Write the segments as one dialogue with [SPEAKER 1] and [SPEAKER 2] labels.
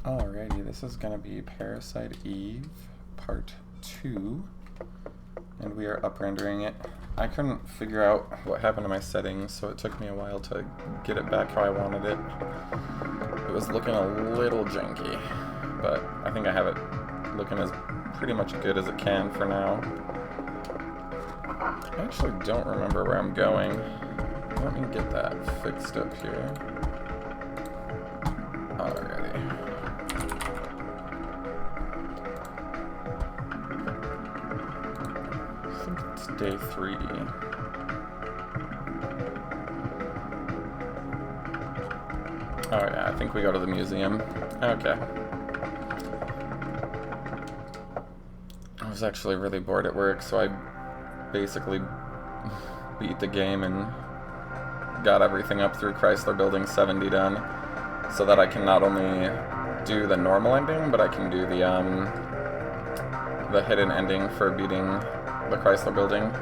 [SPEAKER 1] Alrighty, this is going to be Parasite Eve, Part 2, and we are up-rendering it. I couldn't figure out what happened to my settings, so it took me a while to get it back how I wanted it. It was looking a little janky, but I think I have it looking as pretty much good as it can for now. I actually don't remember where I'm going. Let me get that fixed up here. Alrighty. I think it's day 3. Oh yeah, I think we go to the museum. Okay. I was actually really bored at work, so I basically beat the game and got everything up through Chrysler Building 70 done, so that I can not only do the normal ending, but I can do the hidden ending for beating the Chrysler Building.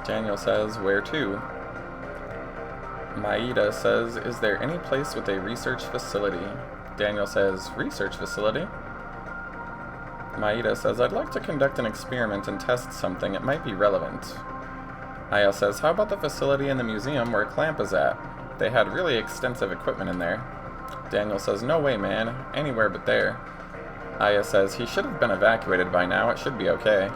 [SPEAKER 1] Daniel says, where to? Maeda says, is there any place with a research facility? Daniel says, research facility? Maeda says, I'd like to conduct an experiment and test something. It might be relevant. Aya says, how about the facility in the museum where Clamp is at? They had really extensive equipment in there. Daniel says, no way, man. Anywhere but there. Aya says, he should have been evacuated by now. It should be okay.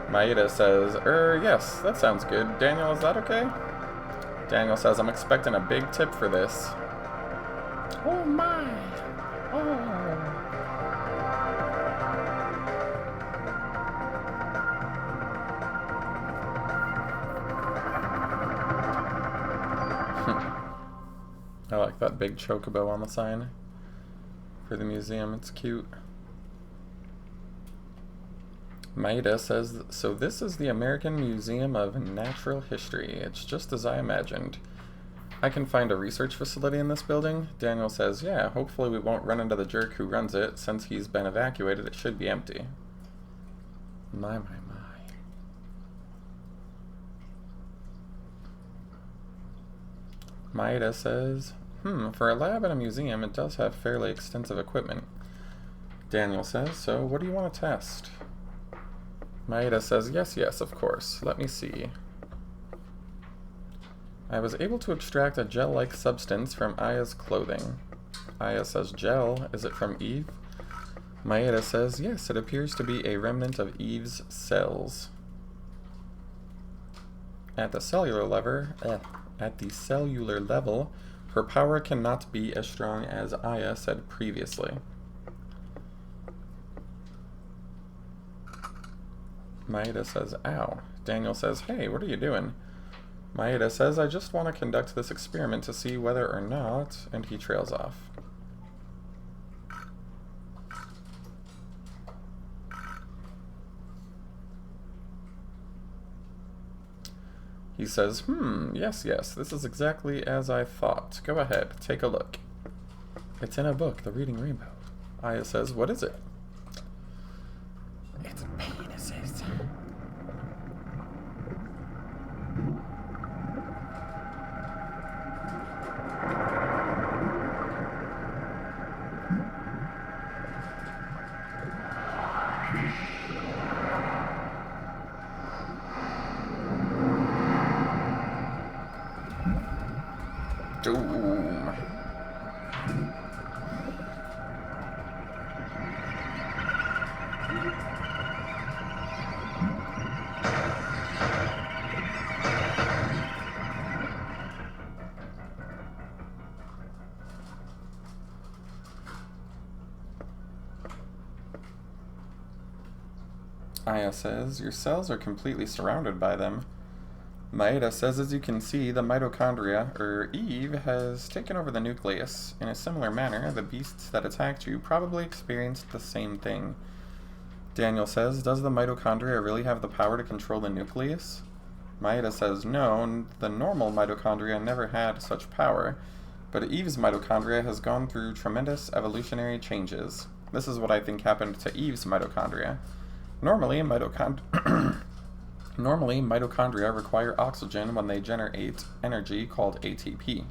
[SPEAKER 1] Maeda says, yes, that sounds good. Daniel, is that okay? Daniel says, I'm expecting a big tip for this. Oh my! Oh! I like that big chocobo on the sign for the museum. It's cute. Maeda says, so this is the American Museum of Natural History. It's just as I imagined. I can find a research facility in this building? Daniel says, yeah, hopefully we won't run into the jerk who runs it. Since he's been evacuated, it should be empty. My. Maeda says, for a lab and a museum, it does have fairly extensive equipment. Daniel says, so what do you want to test? Maeda says, yes, of course. Let me see. I was able to extract a gel-like substance from Aya's clothing. Aya says, gel? Is it from Eve? Maeda says, yes, it appears to be a remnant of Eve's cells. At the cellular level, her power cannot be as strong as Aya said previously. Maeda says, ow. Daniel says, hey, what are you doing? Maeda says, I just want to conduct this experiment to see whether or not, and he trails off. He says, yes, this is exactly as I thought. Go ahead, take a look. It's in a book, The Reading Rainbow. Aya says, what is it? It's penises. Doom. Aya says, your cells are completely surrounded by them. Maeda says, as you can see, the mitochondria, or Eve, has taken over the nucleus. In a similar manner, the beasts that attacked you probably experienced the same thing. Daniel says, does the mitochondria really have the power to control the nucleus? Maeda says, no, the normal mitochondria never had such power, but Eve's mitochondria has gone through tremendous evolutionary changes. This is what I think happened to Eve's mitochondria. Normally, mitochondria require oxygen when they generate energy called ATP.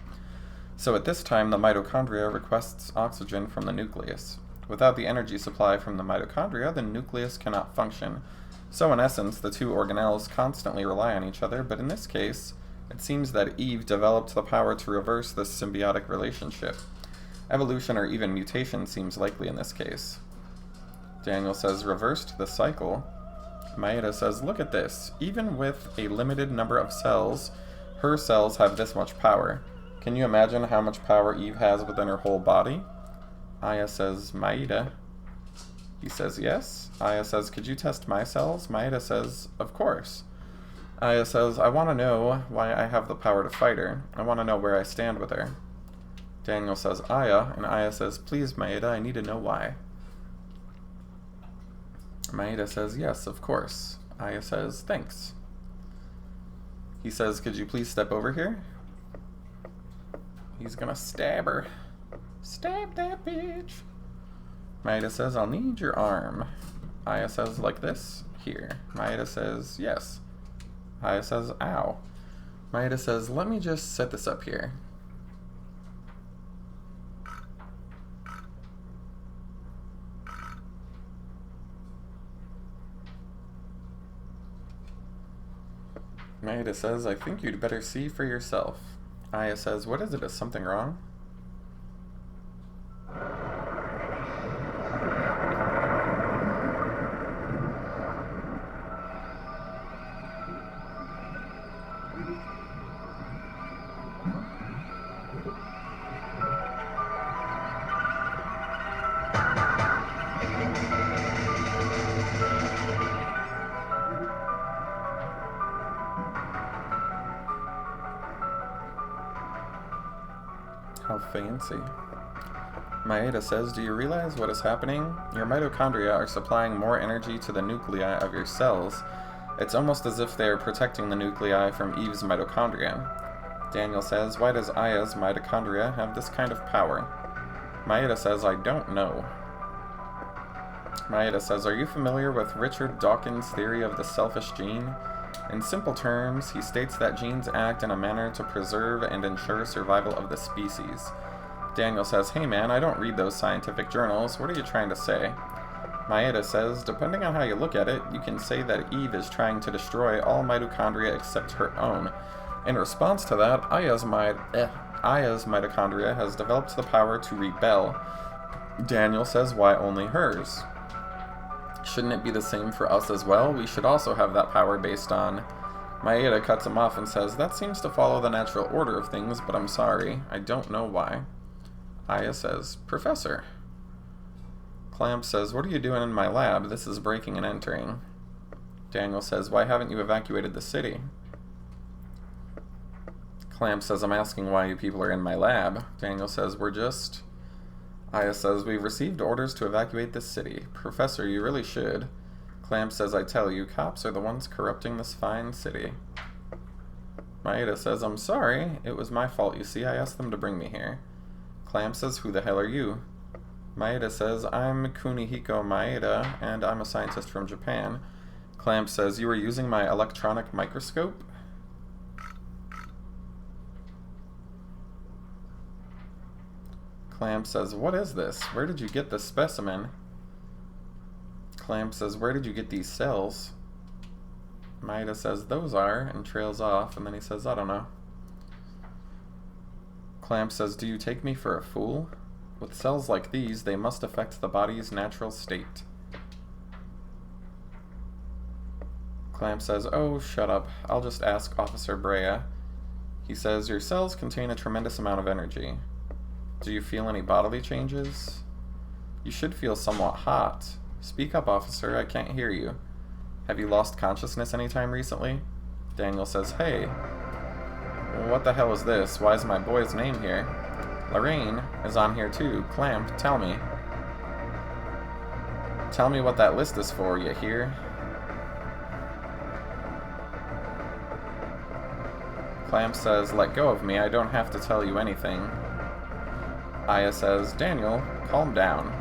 [SPEAKER 1] So at this time, the mitochondria requests oxygen from the nucleus. Without the energy supply from the mitochondria, the nucleus cannot function. So in essence, the two organelles constantly rely on each other, but in this case, it seems that Eve developed the power to reverse this symbiotic relationship. Evolution or even mutation seems likely in this case. Daniel says, reversed the cycle. Maeda says, look at this. Even with a limited number of cells, her cells have this much power. Can you imagine how much power Eve has within her whole body? Aya says, Maeda. He says, yes. Aya says, could you test my cells? Maeda says, of course. Aya says, I want to know why I have the power to fight her. I want to know where I stand with her. Daniel says, Aya, and Aya says, please, Maeda, I need to know why. Maeda says, yes, of course. Aya says, thanks. He says, could you please step over here? He's gonna stab her. Stab that bitch. Maeda says, I'll need your arm. Aya says, like this? Here. Maeda says, yes. Aya says, ow. Maeda says, let me just set this up here. Maeda says, I think you'd better see for yourself. Aya says, what is it? Is something wrong? How fancy. Maeda says, do you realize what is happening? Your mitochondria are supplying more energy to the nuclei of your cells. It's almost as if they are protecting the nuclei from Eve's mitochondria. Daniel says, why does Aya's mitochondria have this kind of power? Maeda says, I don't know. Maeda says, are you familiar with Richard Dawkins' theory of the selfish gene? In simple terms, he states that genes act in a manner to preserve and ensure survival of the species. Daniel says, hey man, I don't read those scientific journals. What are you trying to say? Maeda says, depending on how you look at it, you can say that Eve is trying to destroy all mitochondria except her own. In response to that, Aya's mitochondria has developed the power to rebel. Daniel says, why only hers? Shouldn't it be the same for us as well? We should also have that power based on... Maeda cuts him off and says, that seems to follow the natural order of things, but I'm sorry. I don't know why. Aya says, Professor. Clamp says, what are you doing in my lab? This is breaking and entering. Daniel says, why haven't you evacuated the city? Clamp says, I'm asking why you people are in my lab. Daniel says, we're just... Aya says, we've received orders to evacuate this city. Professor, you really should. Clamp says, I tell you, cops are the ones corrupting this fine city. Maeda says, I'm sorry. It was my fault, you see. I asked them to bring me here. Clamp says, who the hell are you? Maeda says, I'm Kunihiko Maeda, and I'm a scientist from Japan. Clamp says, you were using my electronic microscope? Clamp says, what is this? Where did you get this specimen? Clamp says, where did you get these cells? Maeda says, those are, and trails off, and then he says, I don't know. Clamp says, do you take me for a fool? With cells like these, they must affect the body's natural state. Clamp says, oh, shut up. I'll just ask Officer Brea. He says, your cells contain a tremendous amount of energy. Do you feel any bodily changes? You should feel somewhat hot. Speak up, officer, I can't hear you. Have you lost consciousness anytime recently? Daniel says, hey. What the hell is this? Why is my boy's name here? Lorraine is on here too. Clamp, tell me. Tell me what that list is for, you hear? Clamp says, let go of me, I don't have to tell you anything. Aya says, Daniel, calm down.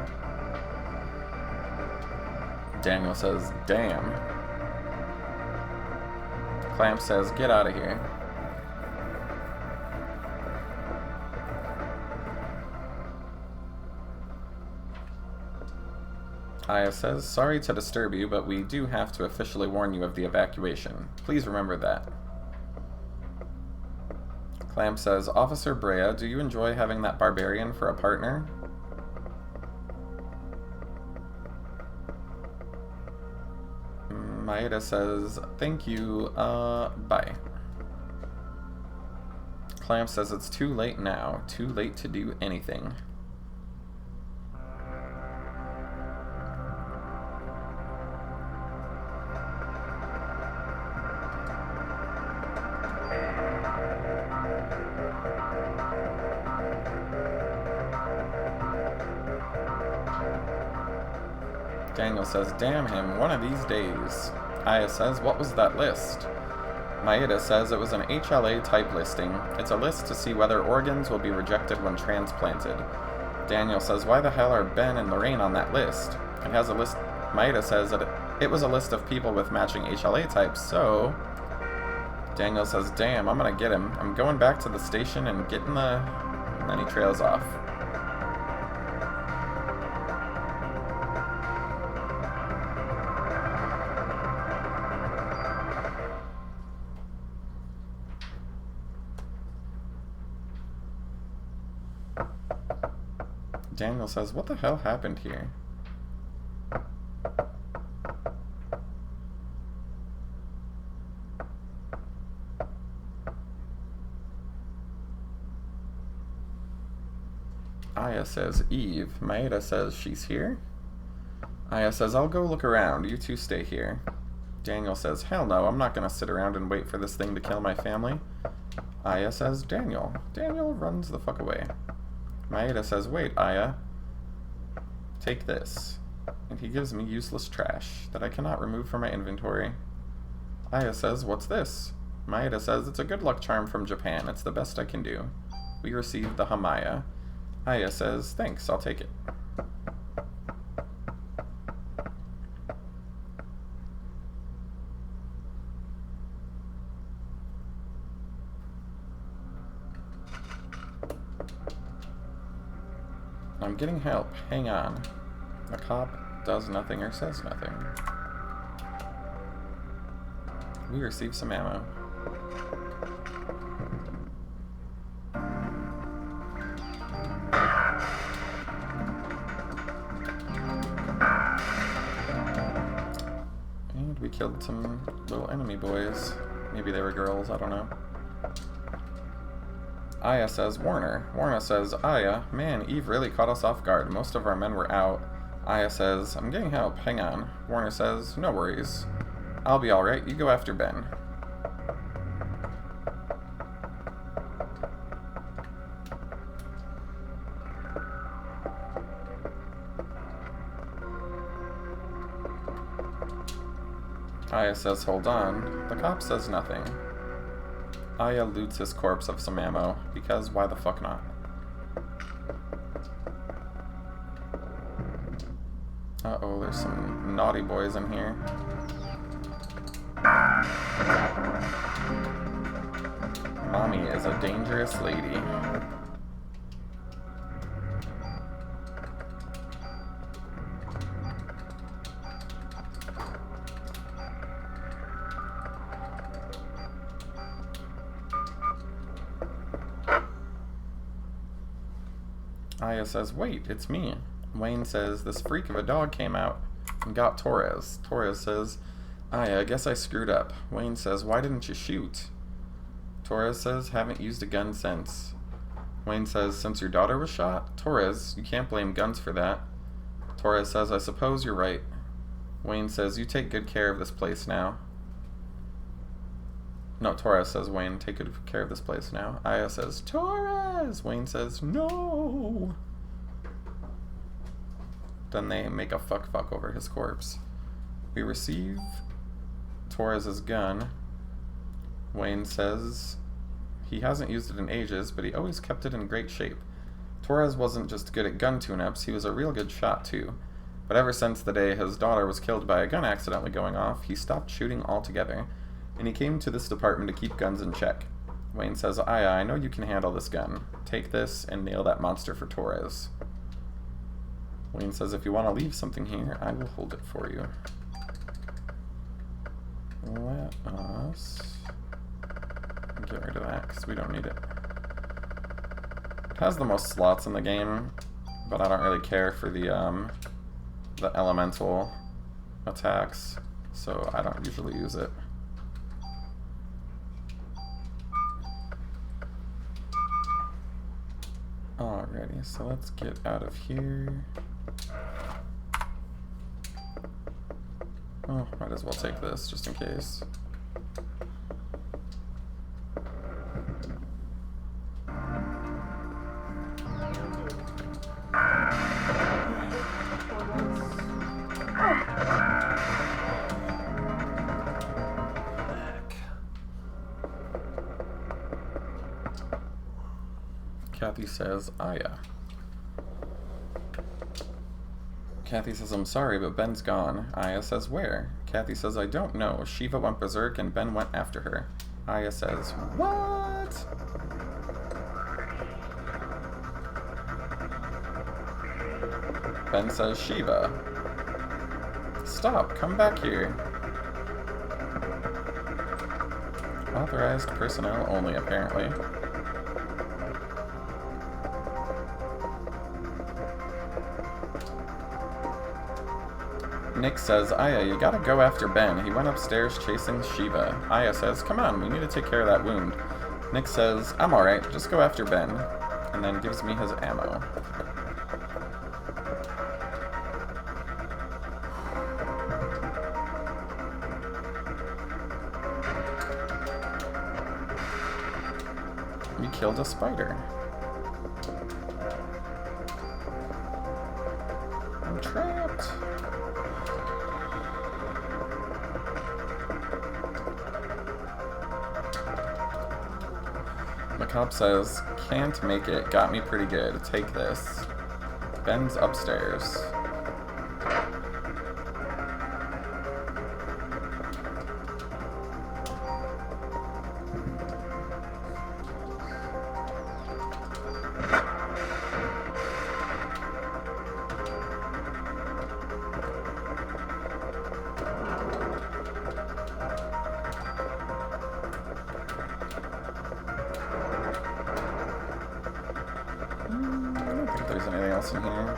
[SPEAKER 1] Daniel says, damn. Clamp says, get out of here. Aya says, sorry to disturb you, but we do have to officially warn you of the evacuation. Please remember that. Clamp says, Officer Brea, do you enjoy having that barbarian for a partner? Maeda says, thank you, bye. Clamp says, it's too late now. Too late to do anything. Daniel says, damn him, one of these days. Aya says, what was that list? Maeda says it was an HLA type listing. It's a list to see whether organs will be rejected when transplanted. Daniel says, why the hell are Ben and Lorraine on that list? It has a list. Maeda says that it was a list of people with matching HLA types, so... Daniel says, damn, I'm gonna get him. I'm going back to the station and getting the... And then he trails off. Daniel says, what the hell happened here? Aya says, Eve. Maeda says, she's here? Aya says, I'll go look around. You two stay here. Daniel says, hell no, I'm not gonna sit around and wait for this thing to kill my family. Aya says, Daniel. Daniel runs the fuck away. Maeda says, wait, Aya. Take this. And he gives me useless trash that I cannot remove from my inventory. Aya says, what's this? Maeda says, it's a good luck charm from Japan. It's the best I can do. We received the Hamaya. Aya says, thanks, I'll take it. I'm getting help. Hang on. The cop does nothing or says nothing. We receive some ammo. And we killed some little enemy boys. Maybe they were girls, I don't know. Aya says, Warner. Warner says, Aya, man, Eve really caught us off guard. Most of our men were out. Aya says, I'm getting help. Hang on. Warner says, no worries. I'll be alright. You go after Ben. Aya says, hold on. The cop says nothing. Aya loots his corpse of some ammo, because why the fuck not? Uh-oh, there's some naughty boys in here. Mommy is a dangerous lady. Aya says, wait, it's me. Wayne says, this freak of a dog came out and got Torres. Torres says, Aya, I guess I screwed up. Wayne says, why didn't you shoot? Torres says, haven't used a gun since. Wayne says, since your daughter was shot? Torres, you can't blame guns for that. Torres says, I suppose you're right. Wayne says, you take good care of this place now. No, Torres says, Wayne, take good care of this place now. Aya says, Torres! Wayne says, no! Then they make a fuck over his corpse. We receive Torres's gun. Wayne says he hasn't used it in ages, but he always kept it in great shape. Torres wasn't just good at gun tune-ups, he was a real good shot too. But ever since the day his daughter was killed by a gun accidentally going off, he stopped shooting altogether, and he came to this department to keep guns in check. Wayne says, Aya, I know you can handle this gun. Take this and nail that monster for Torres. Wayne says, if you want to leave something here, I will hold it for you. Let us get rid of that, because we don't need it. It has the most slots in the game, but I don't really care for the elemental attacks, so I don't usually use it. Alrighty, so let's get out of here. Oh, might as well take this, just in case. Kathy says, Aya. Kathy says, I'm sorry, but Ben's gone. Aya says, where? Kathy says, I don't know. Shiva went berserk and Ben went after her. Aya says, what? Ben says, Shiva. Stop, come back here. Authorized personnel only, apparently. Nick says, Aya, you gotta go after Ben. He went upstairs chasing Shiva. Aya says, come on, we need to take care of that wound. Nick says, I'm alright, just go after Ben. And then gives me his ammo. We killed a spider. I'm trapped. The cop says, can't make it, got me pretty good, take this. Ben's upstairs. There's anything else in here?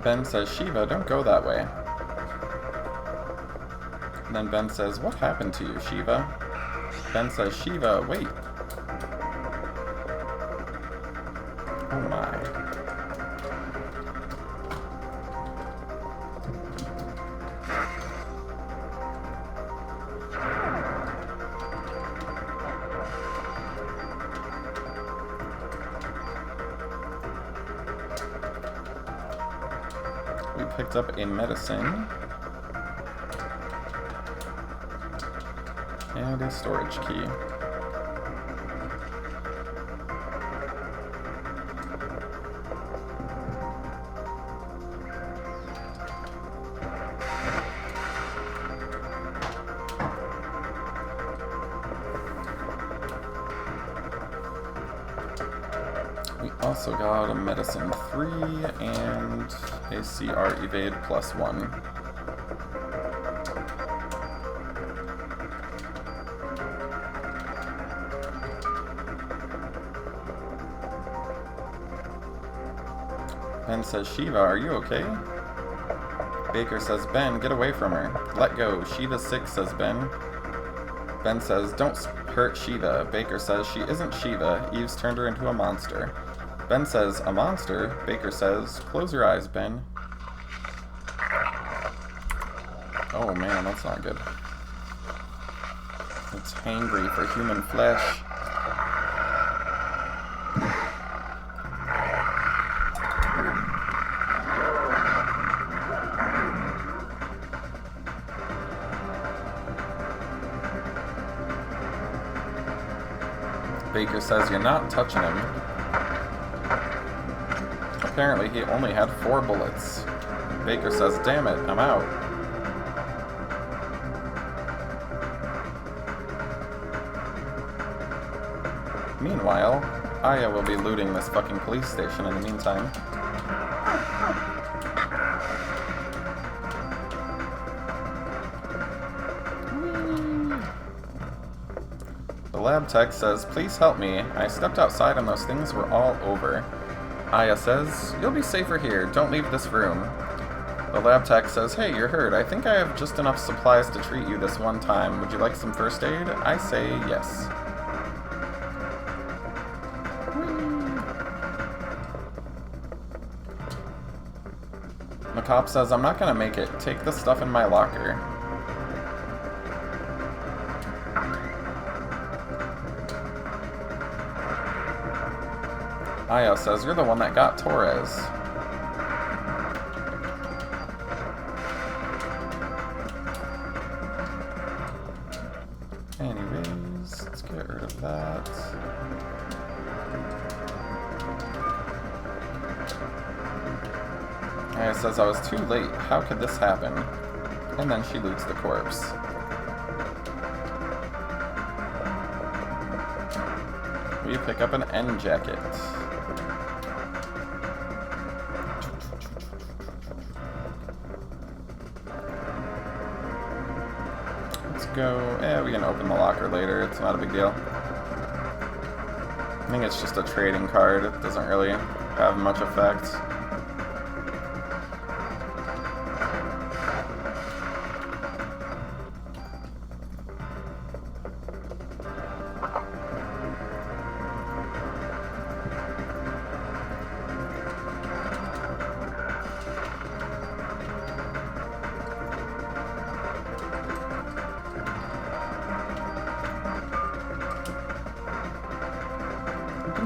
[SPEAKER 1] Ben says, Shiva, don't go that way. And then Ben says, what happened to you, Shiva? Ben says, Shiva, wait. Oh my. We picked up a medicine and a storage key. We also got a medicine 3 and a CR evade +1. Ben says, Shiva, are you okay? Baker says, Ben, get away from her. Let go. Shiva's sick, says Ben. Ben says, don't hurt Shiva. Baker says, she isn't Shiva. Eve's turned her into a monster. Ben says, a monster? Baker says, close your eyes, Ben. Oh man, that's not good. It's hangry for human flesh. Baker says, you're not touching him. Apparently he only had 4 bullets. Baker says, damn it, I'm out. Meanwhile, Aya will be looting this fucking police station in the meantime. The lab tech says, please help me. I stepped outside and those things were all over. Aya says, you'll be safer here. Don't leave this room. The lab tech says, hey, you're hurt. I think I have just enough supplies to treat you this one time. Would you like some first aid? I say yes. The cop says, I'm not gonna make it. Take the stuff in my locker. Aya says, you're the one that got Torres. Anyways, let's get rid of that. Aya says, I was too late. How could this happen? And then she loots the corpse. We pick up an end jacket. Let's go. We can open the locker later. It's not a big deal. I think it's just a trading card. It doesn't really have much effect.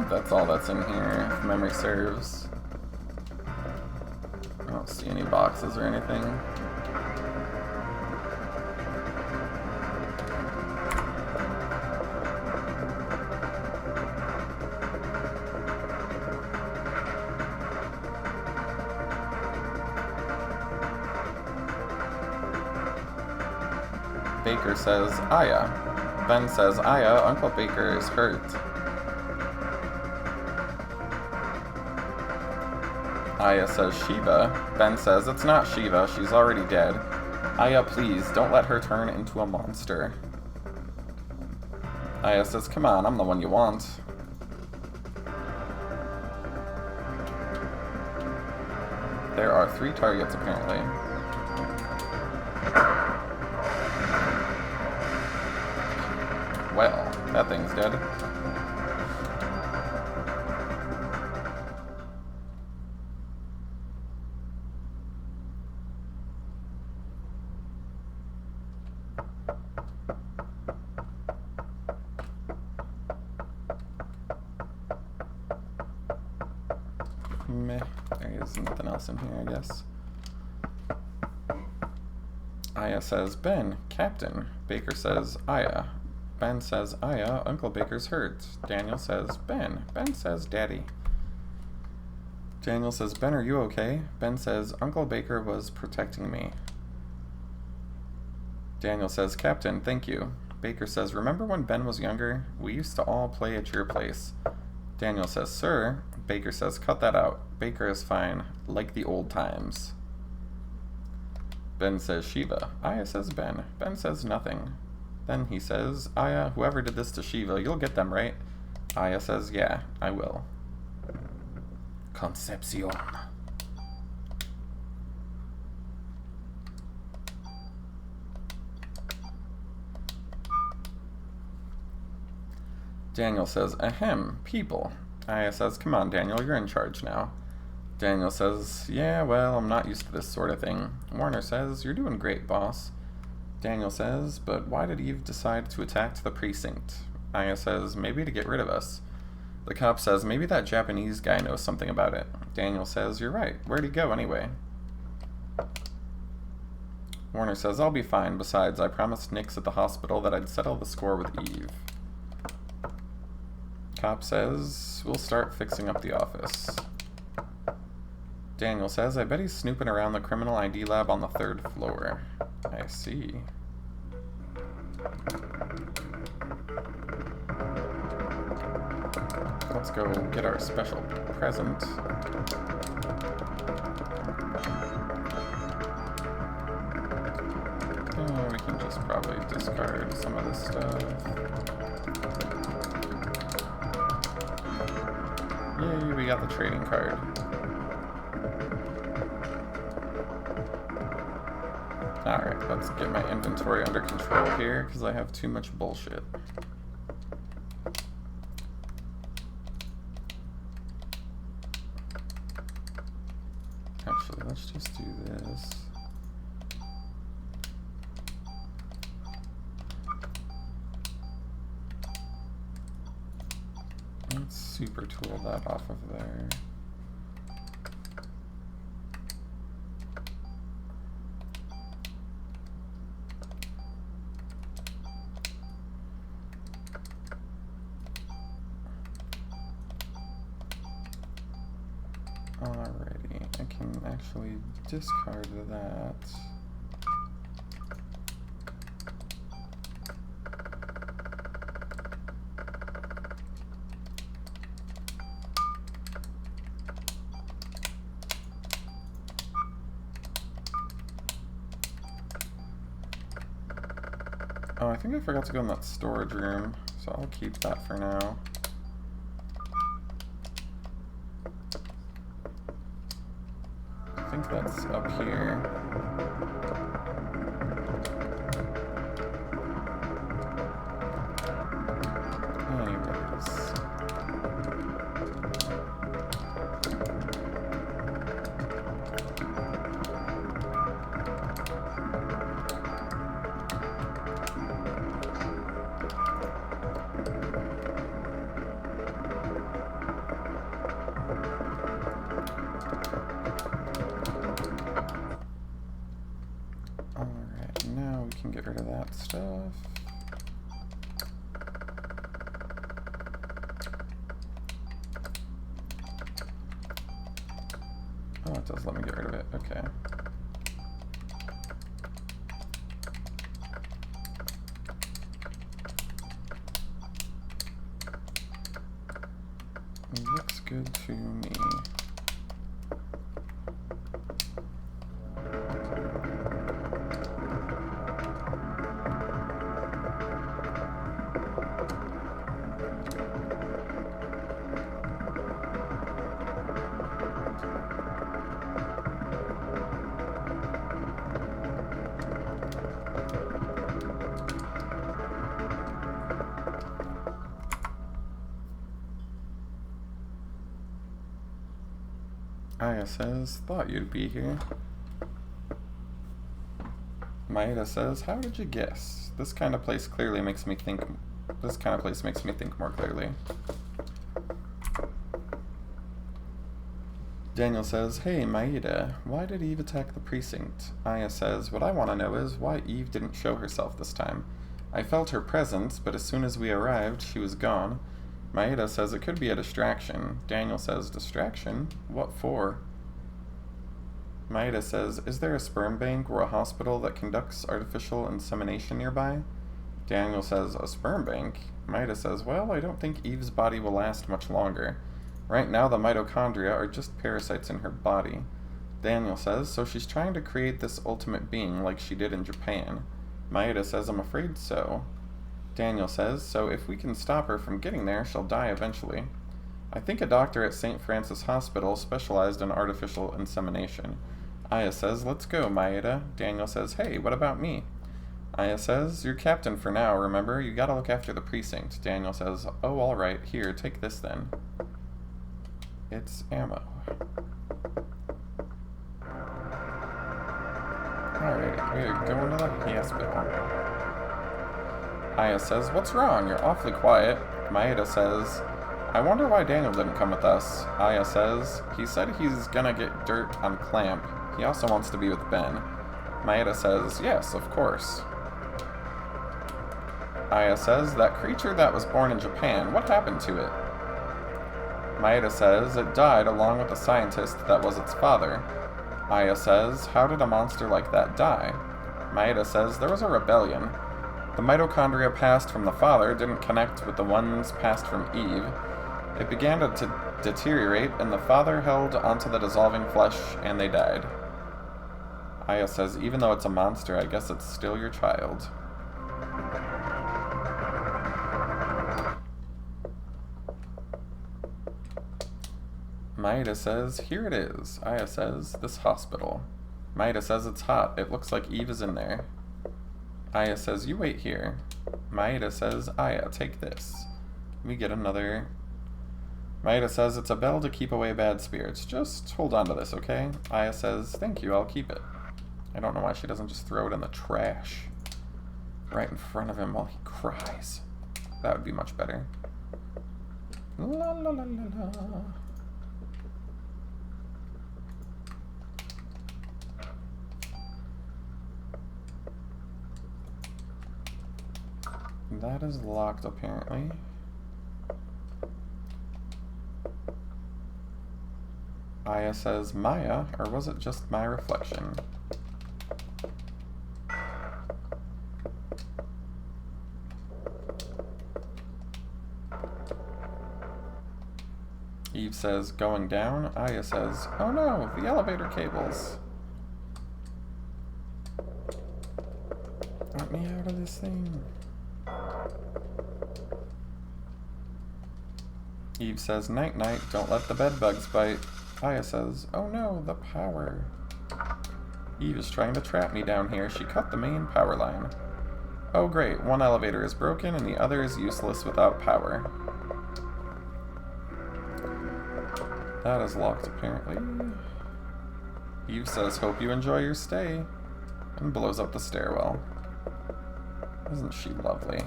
[SPEAKER 1] That's all that's in here, if memory serves. I don't see any boxes or anything. Baker says, Aya. Ben says, Aya, Uncle Baker is hurt. Aya says, Shiva. Ben says, it's not Shiva, she's already dead. Aya, please, don't let her turn into a monster. Aya says, come on, I'm the one you want. There are 3 targets, apparently. Well, that thing's dead. Meh. There's nothing else in here, I guess. Aya says, Ben, Captain. Baker says, Aya. Ben says, Aya, Uncle Baker's hurt. Daniel says, Ben. Ben says, Daddy. Daniel says, Ben, are you okay? Ben says, Uncle Baker was protecting me. Daniel says, Captain, thank you. Baker says, remember when Ben was younger? We used to all play at your place. Daniel says, sir. Baker says, cut that out. Baker is fine, like the old times. Ben says, Shiva. Aya says, Ben. Ben says nothing. Then he says, Aya, whoever did this to Shiva, you'll get them, right? Aya says, yeah, I will. Concepcion. Daniel says, ahem, people. Aya says, come on, Daniel, you're in charge now. Daniel says, yeah, well, I'm not used to this sort of thing. Warner says, you're doing great, boss. Daniel says, but why did Eve decide to attack the precinct? Aya says, maybe to get rid of us. The cop says, maybe that Japanese guy knows something about it. Daniel says, you're right. Where'd he go anyway? Warner says, I'll be fine. Besides, I promised Nix at the hospital that I'd settle the score with Eve. Top says, we'll start fixing up the office. Daniel says, I bet he's snooping around the criminal ID lab on the 3rd floor. I see. Let's go get our special present. We can just probably discard some of this stuff. Yay, we got the trading card. Alright, let's get my inventory under control here, because I have too much bullshit. Actually, let's just do this. Let's super tool that off of there. Alrighty, I can actually discard that. Oh, I think I forgot to go in that storage room, so I'll keep that for now. I think that's up here. Anyways. Alright, now we can get rid of that stuff. Oh, it does let me get rid of it. Okay. Looks good to me. Aya says, thought you'd be here. Maeda says, how did you guess? This kind of place makes me think more clearly. Daniel says, hey Maeda, why did Eve attack the precinct? Aya says, what I want to know is why Eve didn't show herself this time. I felt her presence, but as soon as we arrived, she was gone. Maeda says it could be a distraction. Daniel says, distraction? What for? Maeda says, is there a sperm bank or a hospital that conducts artificial insemination nearby? Daniel says, a sperm bank? Maeda says, well, I don't think Eve's body will last much longer. Right now the mitochondria are just parasites in her body. Daniel says, so she's trying to create this ultimate being like she did in Japan. Maeda says, I'm afraid so. Daniel says, so if we can stop her from getting there, she'll die eventually. I think a doctor at St. Francis Hospital specialized in artificial insemination. Aya says, let's go, Maeda. Daniel says, hey, what about me? Aya says, you're captain for now, remember? You gotta look after the precinct. Daniel says, oh, alright, here, take this then. It's ammo. Alright, we're going to the hospital. Aya says, what's wrong? You're awfully quiet. Maeda says, I wonder why Daniel didn't come with us. Aya says, he said he's gonna get dirt on Clamp. He also wants to be with Ben. Maeda says, yes, of course. Aya says, that creature that was born in Japan, what happened to it? Maeda says, it died along with the scientist that was its father. Aya says, how did a monster like that die? Maeda says, there was a rebellion. The mitochondria passed from the father didn't connect with the ones passed from Eve. It began to deteriorate, and the father held onto the dissolving flesh, and they died. Aya says, even though it's a monster, I guess it's still your child. Maeda says, here it is. Aya says, this hospital. Maeda says, it's hot. It looks like Eve is in there. Aya says, you wait here. Maeda says, Aya, take this. We get another. Maeda says, it's a bell to keep away bad spirits. Just hold on to this, okay? Aya says, thank you, I'll keep it. I don't know why she doesn't just throw it in the trash. Right in front of him while he cries. That would be much better. La la la la la. That is locked, apparently. Aya says, Maya, or was it just my reflection? Eve says, going down. Aya says, oh no, the elevator cables. Let me out of this thing. Eve says, night night, don't let the bed bugs bite. Aya says, oh no, the power. Eve is trying to trap me down here. She cut the main power line. Oh great, one elevator is broken and the other is useless without power. That is locked, apparently. Eve says, hope you enjoy your stay, and blows up the stairwell. Isn't she lovely?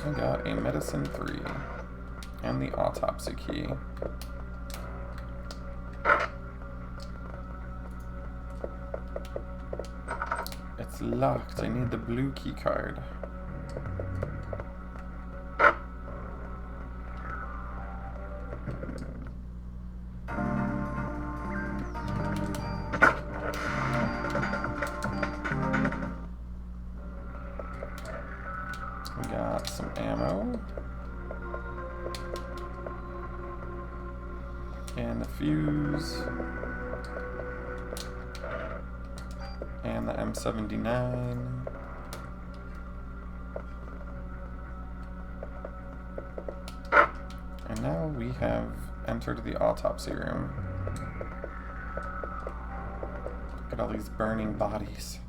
[SPEAKER 1] I got a medicine 3 and the autopsy key. It's locked. I need the blue key card. Got some ammo. And the fuse. And the M79. And now we have entered the autopsy room. Look at all these burning bodies.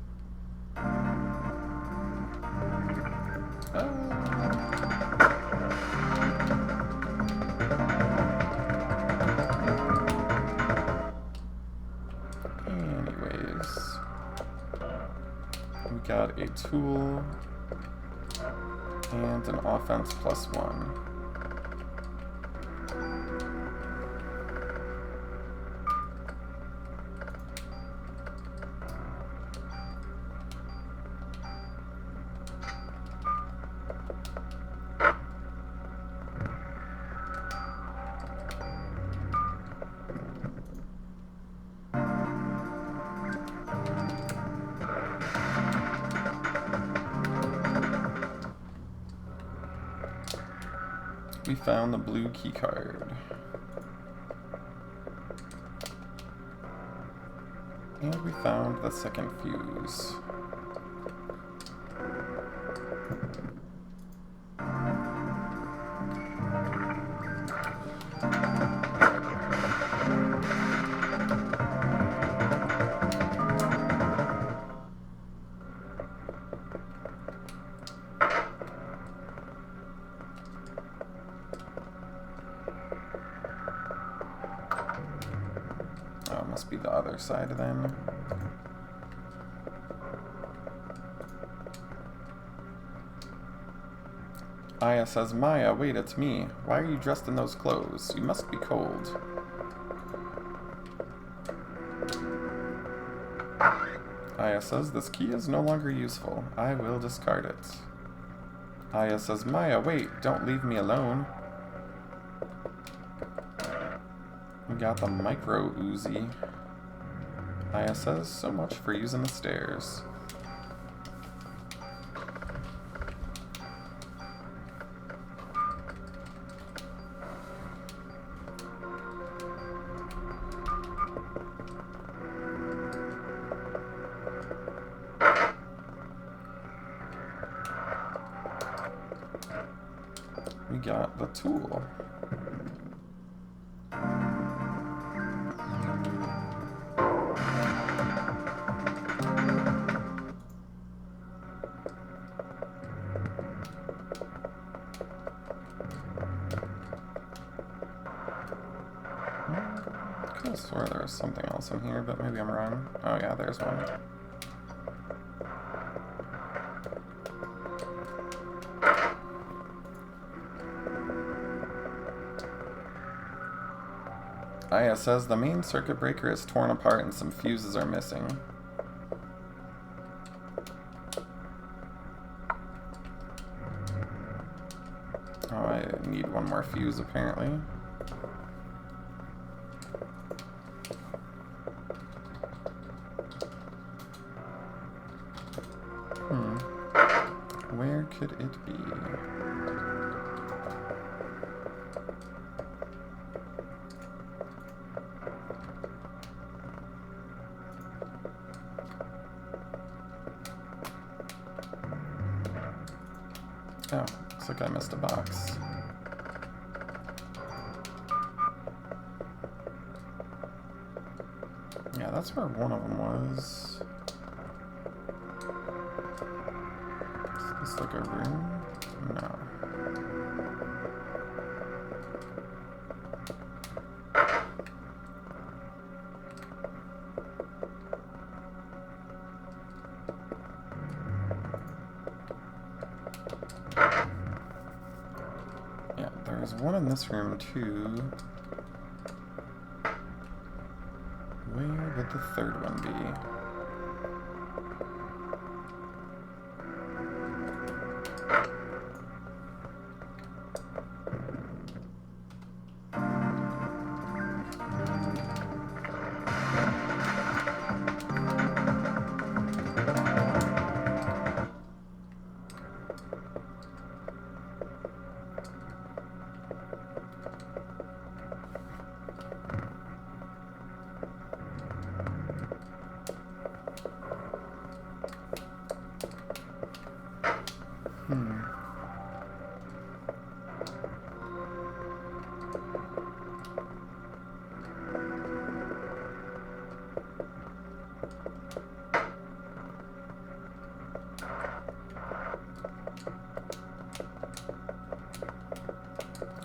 [SPEAKER 1] Anyways, we got a tool and an offense +1. We found the blue key card. And we found the second fuse. Must be the other side then. Aya says, Maya, wait, it's me. Why are you dressed in those clothes? You must be cold. Aya says, this key is no longer useful. I will discard it. Aya says, Maya, wait, don't leave me alone. We got the micro Uzi. Aya says, so much for using the stairs. We got the tool. I could have swore there was something else in here, but maybe I'm wrong. Oh yeah, there's one. Aya says the main circuit breaker is torn apart and some fuses are missing. Oh, I need one more fuse apparently. Where could it be? Oh, looks like I missed a box. Yeah, that's where one of them was. Is this like a room? No. Yeah, there's one in this room too. Where would the third one be?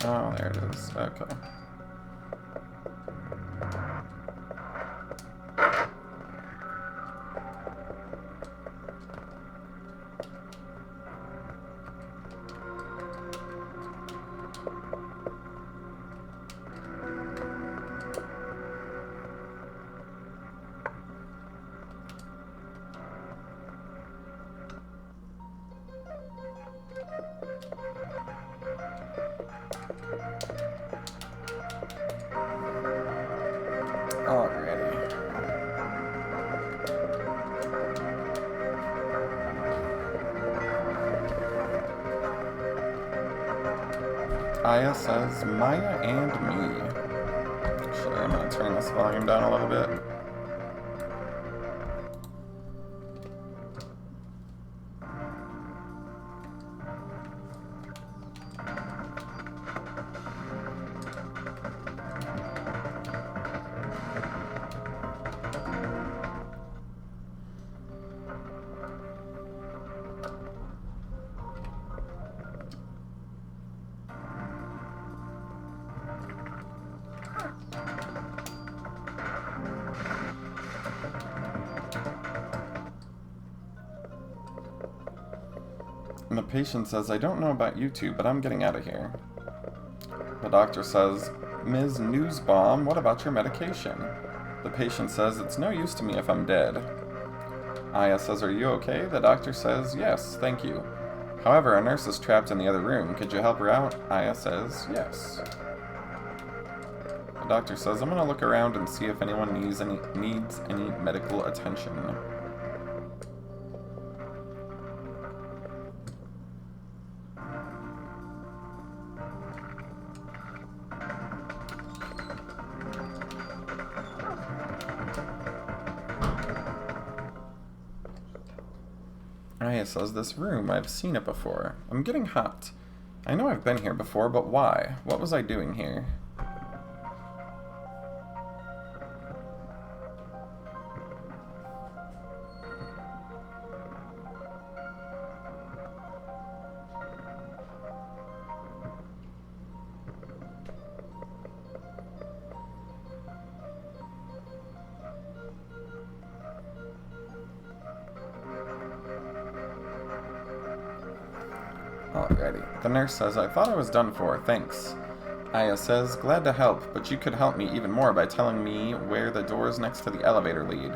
[SPEAKER 1] Oh, there it is. Okay. Alrighty. Aya says, Maya and me. Actually, I'm going to turn this volume down a little bit. patient says, I don't know about you two, but I'm getting out of here. The doctor says, Ms. Newsbaum, what about your medication? The patient says, it's no use to me if I'm dead. Aya says, are you okay? The doctor says, yes, thank you. However, a nurse is trapped in the other room. Could you help her out? Aya says, yes. The doctor says, I'm going to look around and see if anyone needs any medical attention. Aya says, this room, I've seen it before. I'm getting hot. I know I've been here before, but why? What was I doing here? Alrighty. The nurse says, I thought I was done for, thanks. Aya says, glad to help, but you could help me even more by telling me where the doors next to the elevator lead.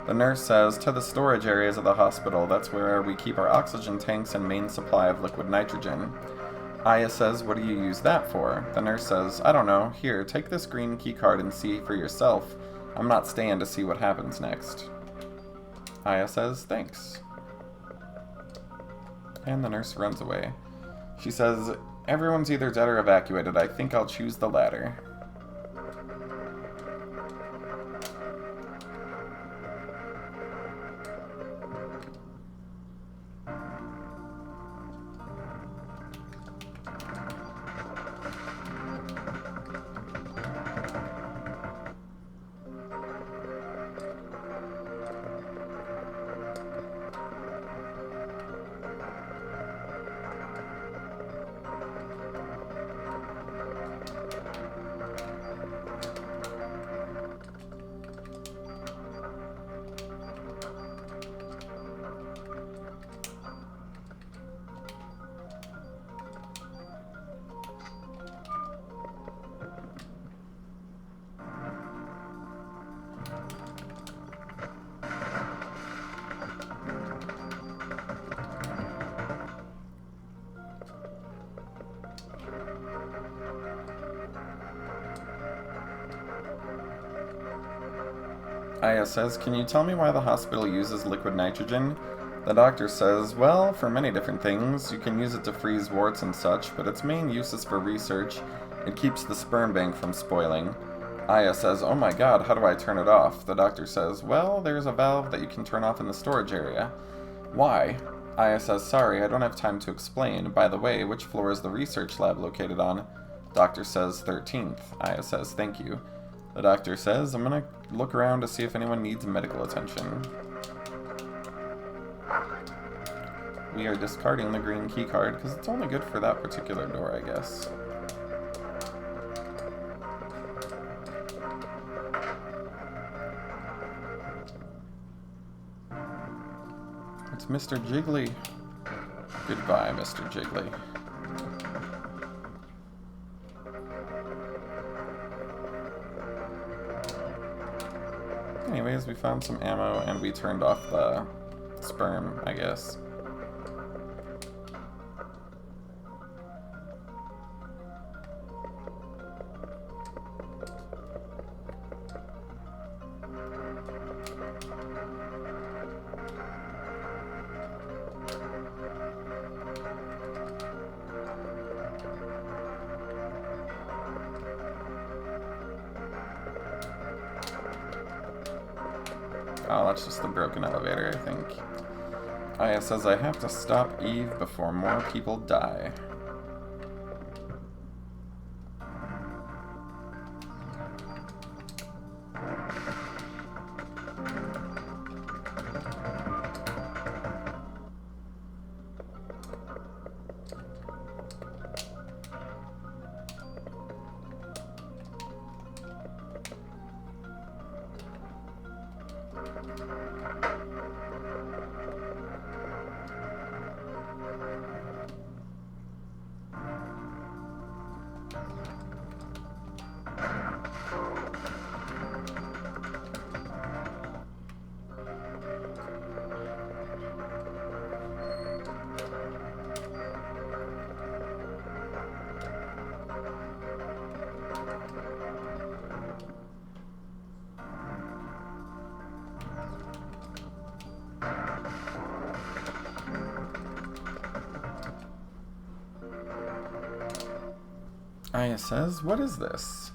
[SPEAKER 1] The nurse says, to the storage areas of the hospital, that's where we keep our oxygen tanks and main supply of liquid nitrogen. Aya says, what do you use that for? The nurse says, I don't know, here, take this green keycard and see for yourself. I'm not staying to see what happens next. Aya says, thanks. And the nurse runs away. She says, everyone's either dead or evacuated. I think I'll choose the latter. Aya says, can you tell me why the hospital uses liquid nitrogen? The doctor says, well, for many different things. You can use it to freeze warts and such, but its main use is for research. It keeps the sperm bank from spoiling. Aya says, oh my god, how do I turn it off? The doctor says, well, there's a valve that you can turn off in the storage area. Why? Aya says, sorry, I don't have time to explain. By the way, which floor is the research lab located on? Doctor says, 13th. Aya says, thank you. The doctor says, I'm gonna look around to see if anyone needs medical attention. We are discarding the green key card because it's only good for that particular door, I guess. It's Mr. Jiggly. Goodbye, Mr. Jiggly. Anyways, we found some ammo and we turned off the sperm, I guess. Oh, that's just the broken elevator, I think. Aya says I have to stop Eve before more people die. Aya says, what is this?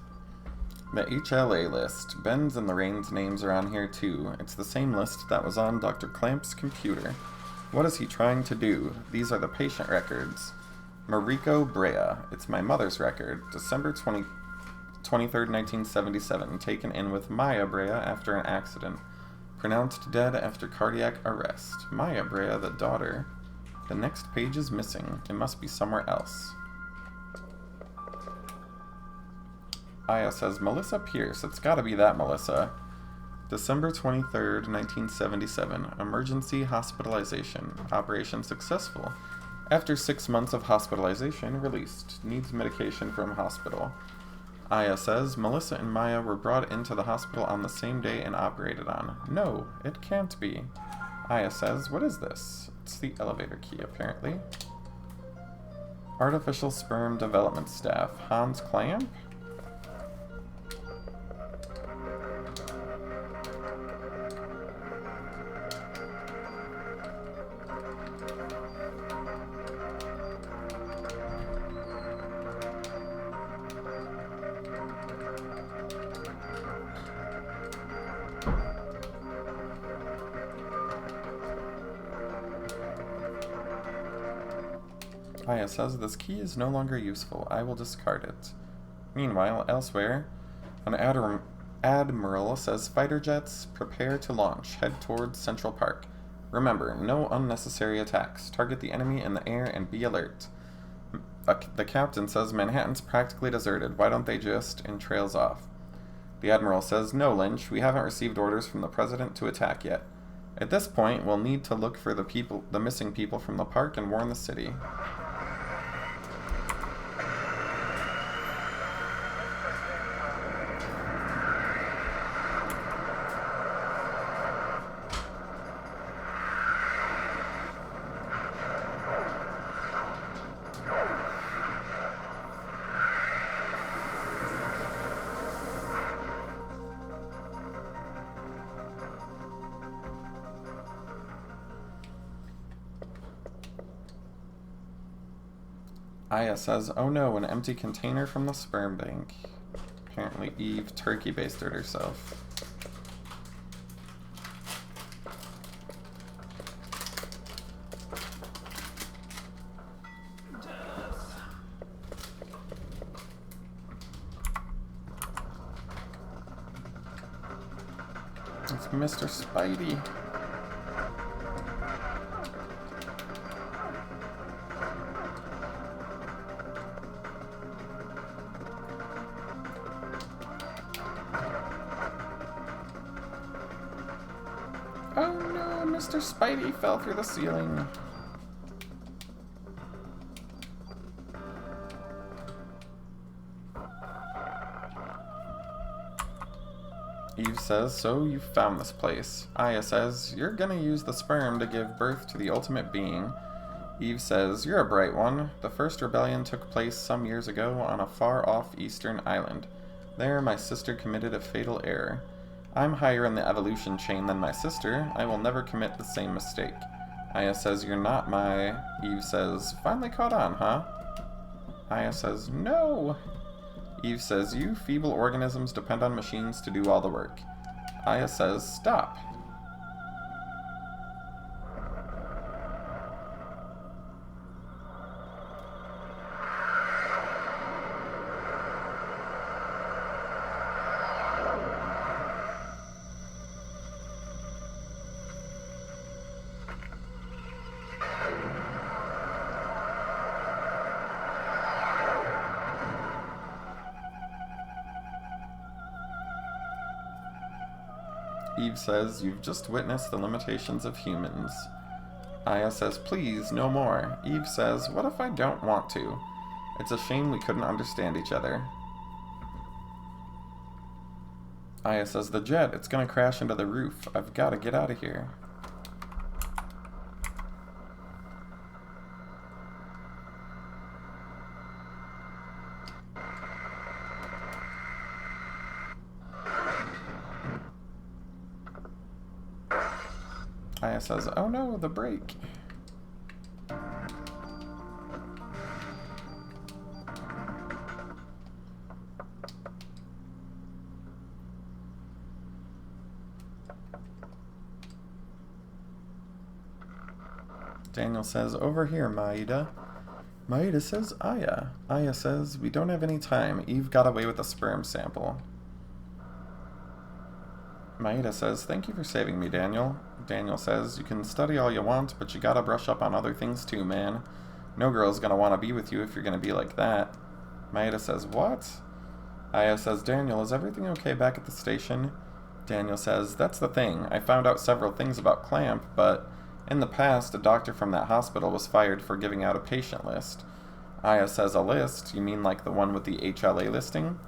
[SPEAKER 1] The HLA list. Ben's and Lorraine's names are on here too. It's the same list that was on Dr. Clamp's computer. What is he trying to do? These are the patient records. Mariko Brea. It's my mother's record. December 23rd, 1977. Taken in with Maya Brea after an accident. Pronounced dead after cardiac arrest. Maya Brea, the daughter. The next page is missing. It must be somewhere else. Aya says, Melissa Pierce. It's gotta be that Melissa. December 23rd, 1977. Emergency hospitalization. Operation successful. After 6 months of hospitalization, released. Needs medication from hospital. Aya says, Melissa and Maya were brought into the hospital on the same day and operated on. No, it can't be. Aya says, what is this? It's the elevator key, apparently. Artificial sperm development staff. Hans Clamp? Aya says, this key is no longer useful. I will discard it. Meanwhile, elsewhere, an admiral says, fighter jets, prepare to launch. Head towards Central Park. Remember, no unnecessary attacks. Target the enemy in the air and be alert. The captain says, Manhattan's practically deserted. Why don't they just... and trails off. The admiral says, no, Lynch. We haven't received orders from the president to attack yet. At this point, we'll need to look for the missing people from the park and warn the city. Aya says, oh no, an empty container from the sperm bank. Apparently Eve turkey basted herself. It's Mr. Spidey. Oh no, Mr. Spidey fell through the ceiling. Eve says, so you found this place. Aya says, you're gonna use the sperm to give birth to the ultimate being. Eve says, you're a bright one. The first rebellion took place some years ago on a far-off eastern island. There, my sister committed a fatal error. I'm higher in the evolution chain than my sister. I will never commit the same mistake. Aya says, you're not my... Eve says, finally caught on, huh? Aya says, no! Eve says, you feeble organisms depend on machines to do all the work. Aya says, stop. Eve says, you've just witnessed the limitations of humans. Aya says, please, no more. Eve says, what if I don't want to? It's a shame we couldn't understand each other. Aya says, the jet, it's gonna crash into the roof. I've gotta get out of here. Aya says, oh no, the brake. Daniel says, over here, Maeda. Maeda says, Aya. Aya says, we don't have any time. Eve got away with a sperm sample. Maeda says, thank you for saving me, Daniel. Daniel says, you can study all you want, but you gotta brush up on other things too, man. No girl's gonna want to be with you if you're gonna be like that. Maeda says, what? Aya says, Daniel, is everything okay back at the station? Daniel says, that's the thing. I found out several things about Clamp, but in the past, a doctor from that hospital was fired for giving out a patient list. Aya says, a list? You mean like the one with the HLA listing?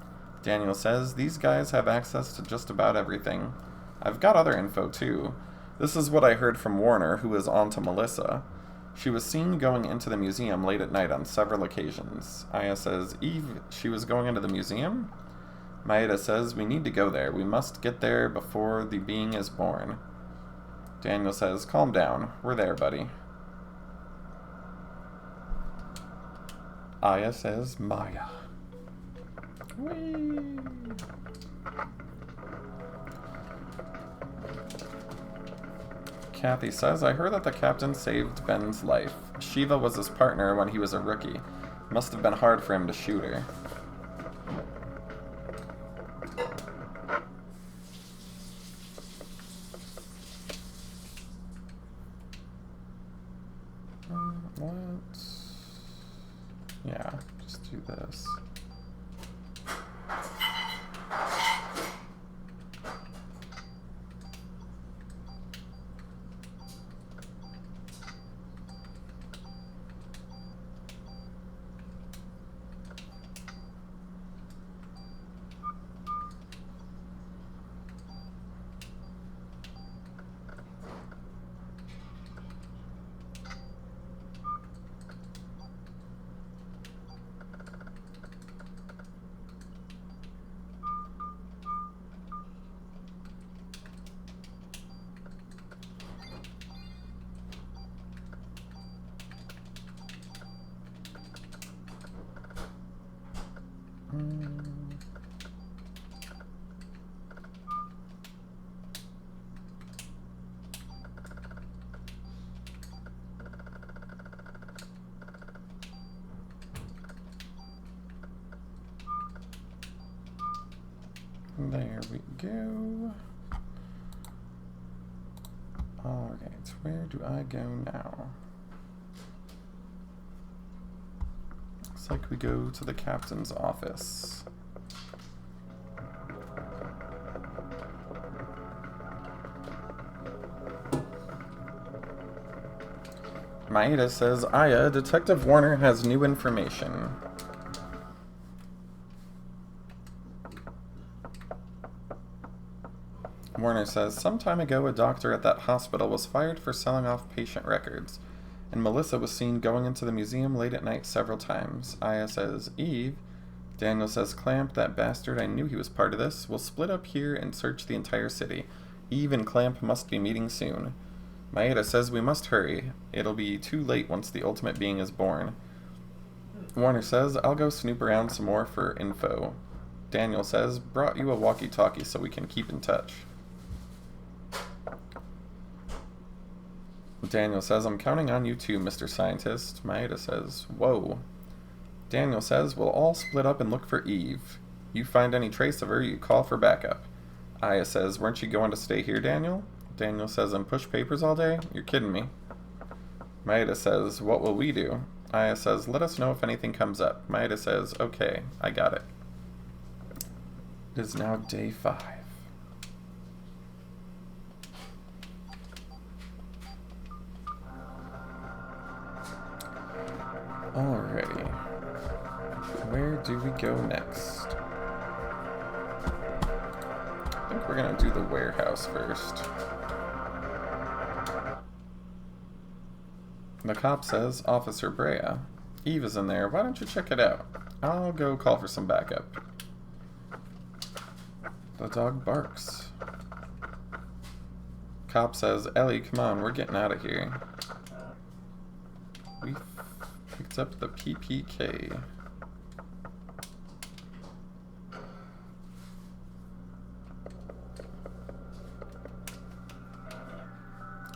[SPEAKER 1] Daniel says, these guys have access to just about everything. I've got other info, too. This is what I heard from Warner, who is on to Melissa. She was seen going into the museum late at night on several occasions. Aya says, Eve, she was going into the museum? Maeda says, we need to go there. We must get there before the being is born. Daniel says, calm down. We're there, buddy. Aya says, Maya. Whee! Kathy says, I heard that the captain saved Ben's life. Shiva was his partner when he was a rookie. Must have been hard for him to shoot her. Let's... yeah, just do this. There we go. Alright, where do I go now? Looks like we go to the captain's office. Maeda says, Aya, Detective Warner has new information. Warner says, some time ago a doctor at that hospital was fired for selling off patient records, and Melissa was seen going into the museum late at night several times. Aya says, Eve. Daniel says, Clamp, that bastard, I knew he was part of this. We'll split up here and search the entire city. Eve and Clamp must be meeting soon. Maeda says we must hurry. It'll be too late once the ultimate being is born. Warner says, I'll go snoop around some more for info. Daniel says, brought you a walkie-talkie so we can keep in touch. Daniel says, I'm counting on you too, Mr. Scientist. Maeda says, whoa. Daniel says, we'll all split up and look for Eve. You find any trace of her, you call for backup. Aya says, weren't you going to stay here, Daniel? Daniel says, and push papers all day? You're kidding me. Maeda says, what will we do? Aya says, let us know if anything comes up. Maeda says, okay, I got it. It is now day 5. Alrighty. Where do we go next? I think we're gonna do the warehouse first. The cop says, Officer Brea, Eve is in there. Why don't you check it out? I'll go call for some backup. The dog barks. Cop says, Ellie, come on, we're getting out of here. We picked up the PPK.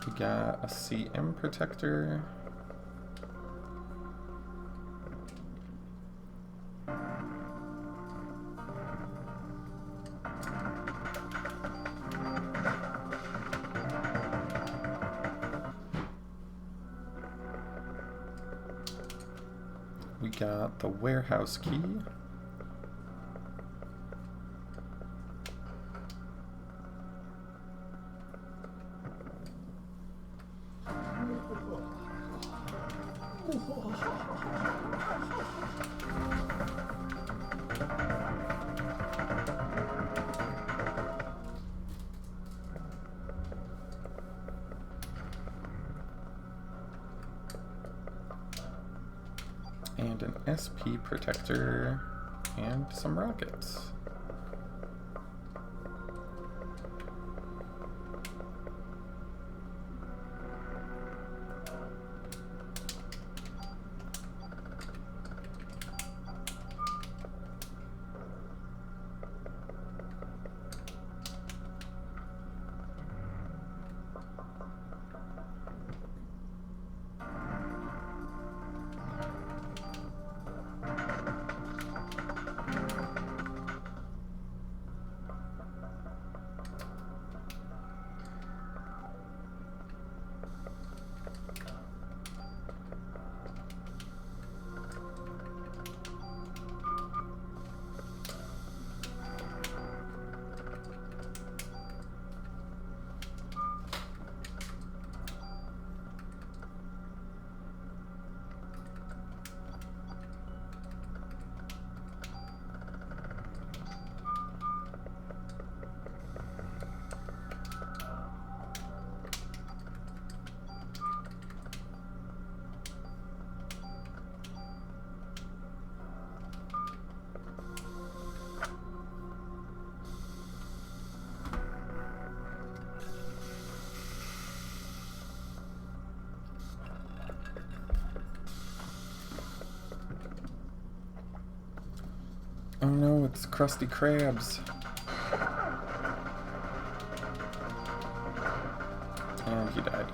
[SPEAKER 1] We got a CM protector. got the warehouse key. And an SP protector and some rockets. Oh no, it's Krusty Krabs. And he died.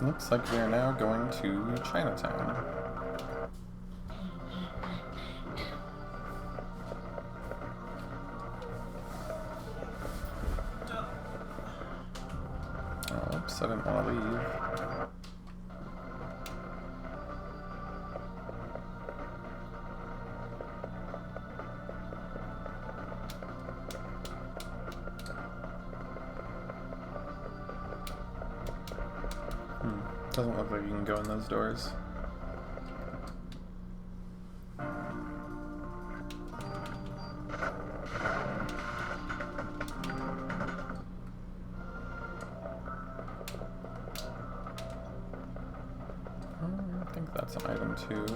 [SPEAKER 1] Looks like we are now going to Chinatown. Oops, I didn't want to leave. Doesn't look like you can go in those doors. I think that's an item too.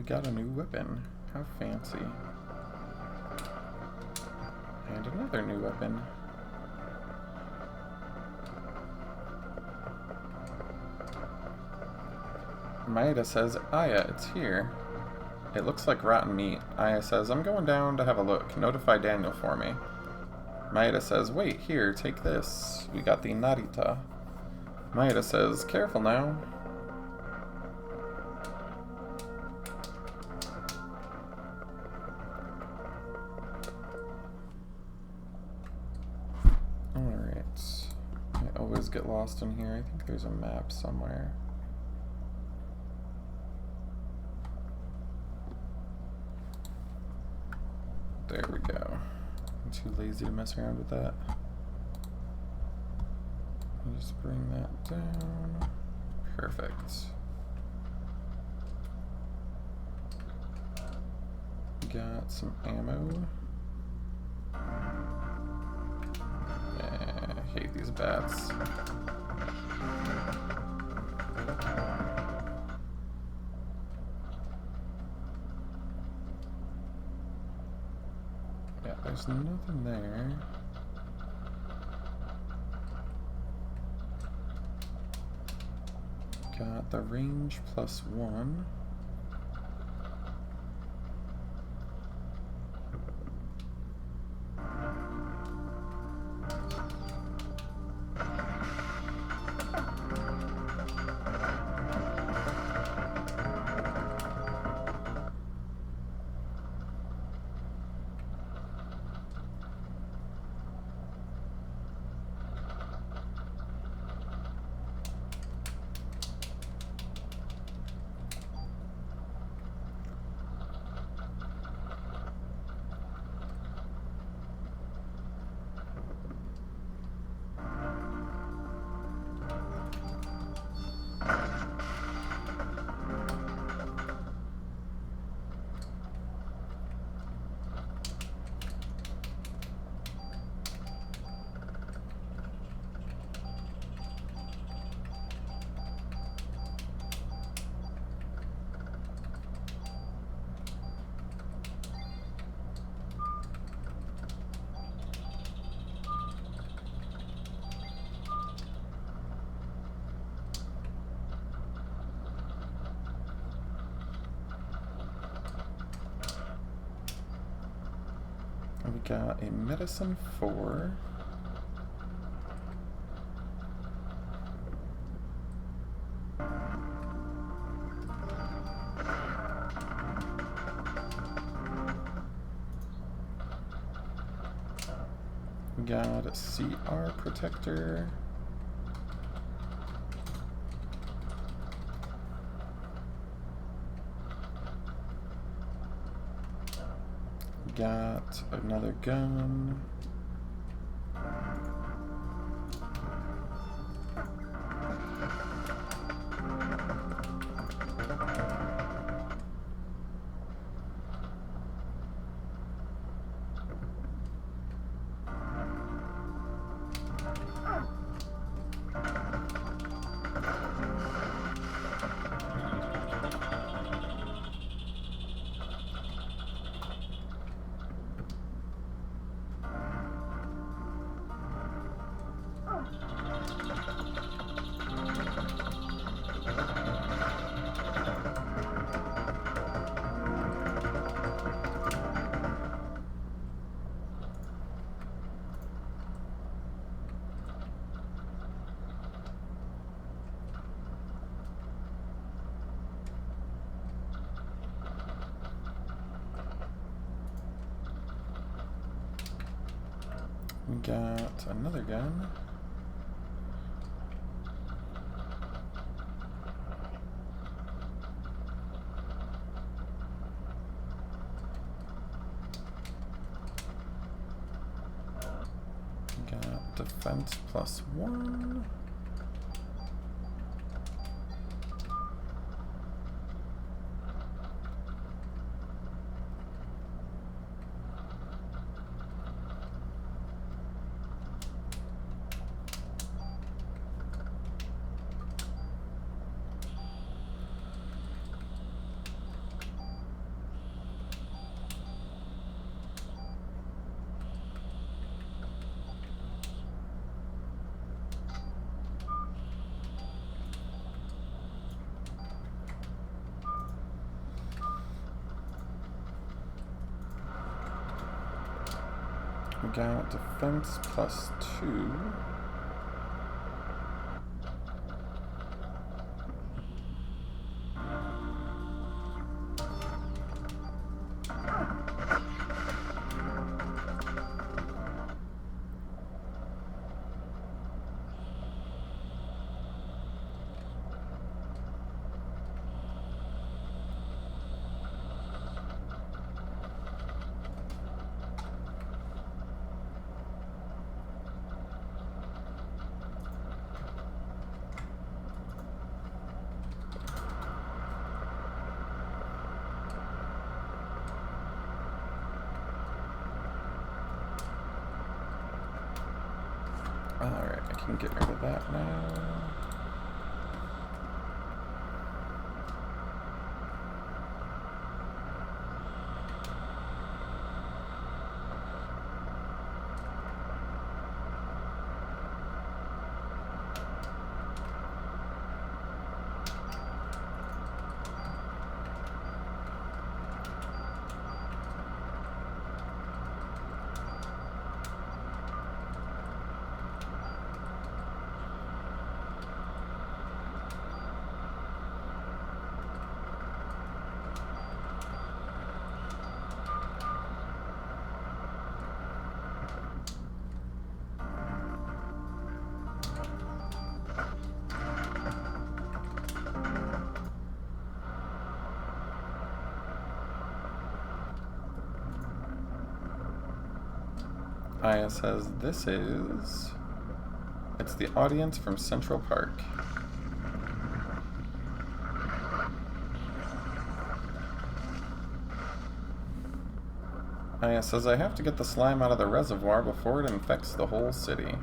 [SPEAKER 1] got a new weapon. How fancy. And another new weapon. Maeda says, Aya, it's here. It looks like rotten meat. Aya says, I'm going down to have a look. Notify Daniel for me. Maeda says, wait, here, take this. We got the Narita. Maeda says, careful now. Alright. I always get lost in here. I think there's a map somewhere. There we go. I'm too lazy to mess around with that. I'll just bring that down. Perfect. Got some ammo. Yeah, I hate these bats. Yeah, there's nothing there. Got the range +1. We got a medicine 4. We got a CR protector. Got another gun. We got another gun. We got defense +1. We got defense +2. Alright, I can get rid of that now. Aya says it's the audience from Central Park. Aya says I have to get the slime out of the reservoir before it infects the whole city.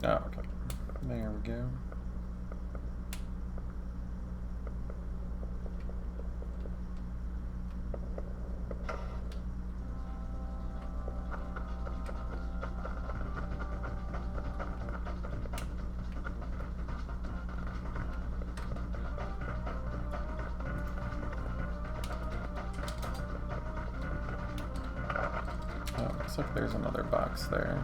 [SPEAKER 1] Oh, okay. There we go. Oh, looks like there's another box there.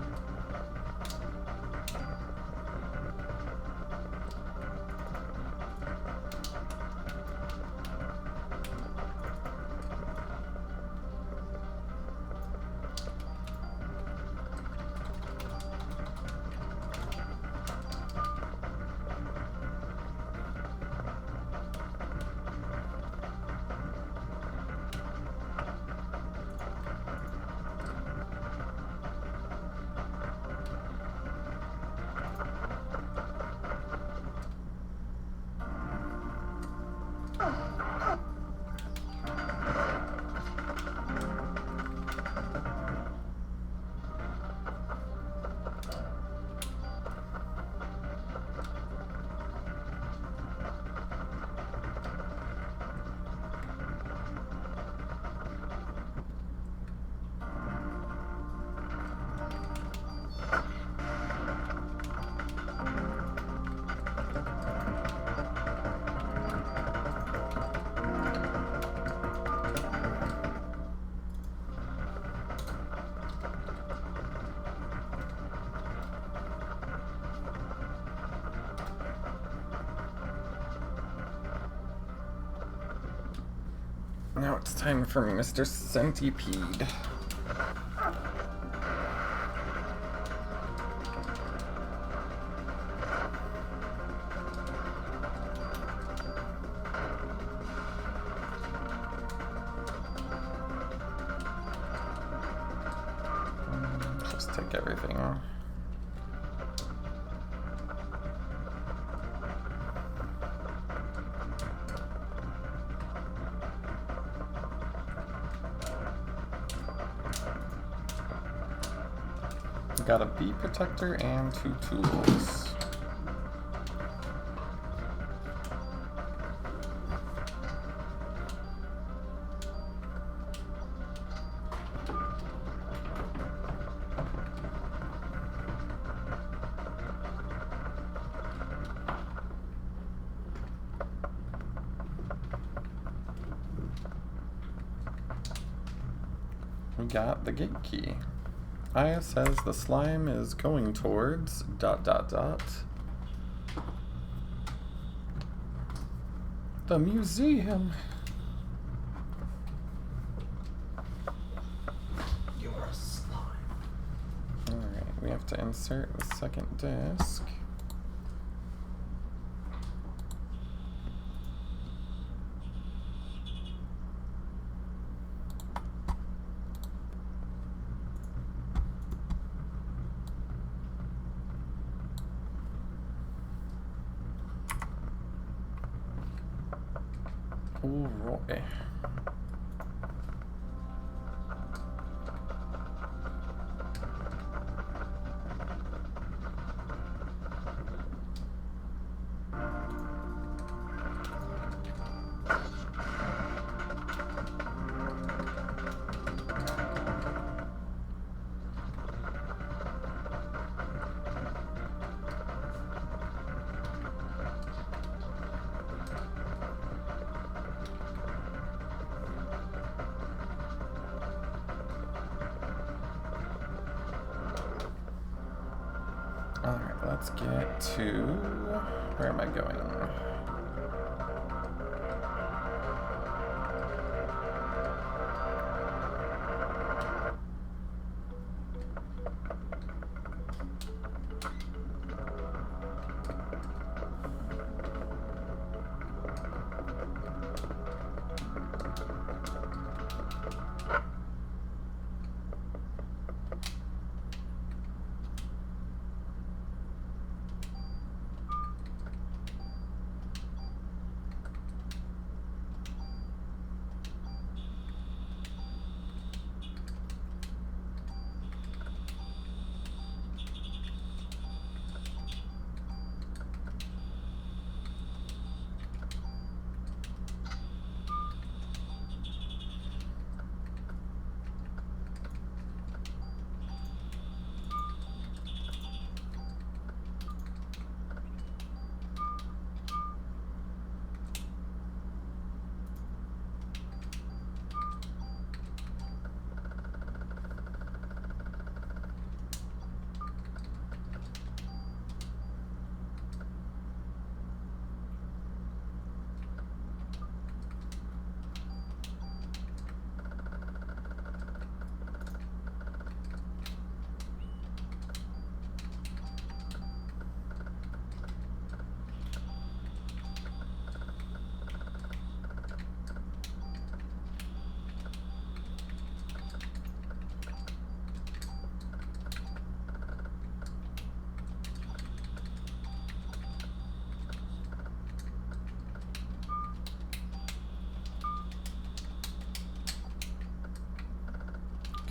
[SPEAKER 1] Now it's time for Mr. Centipede. Just take everything off. Got a bee protector and 2 tools. We got the gate key. Aya says the slime is going towards ... the museum.
[SPEAKER 2] You're a slime.
[SPEAKER 1] Alright, we have to insert the second disc. Alright. Alright, let's get to... where am I going?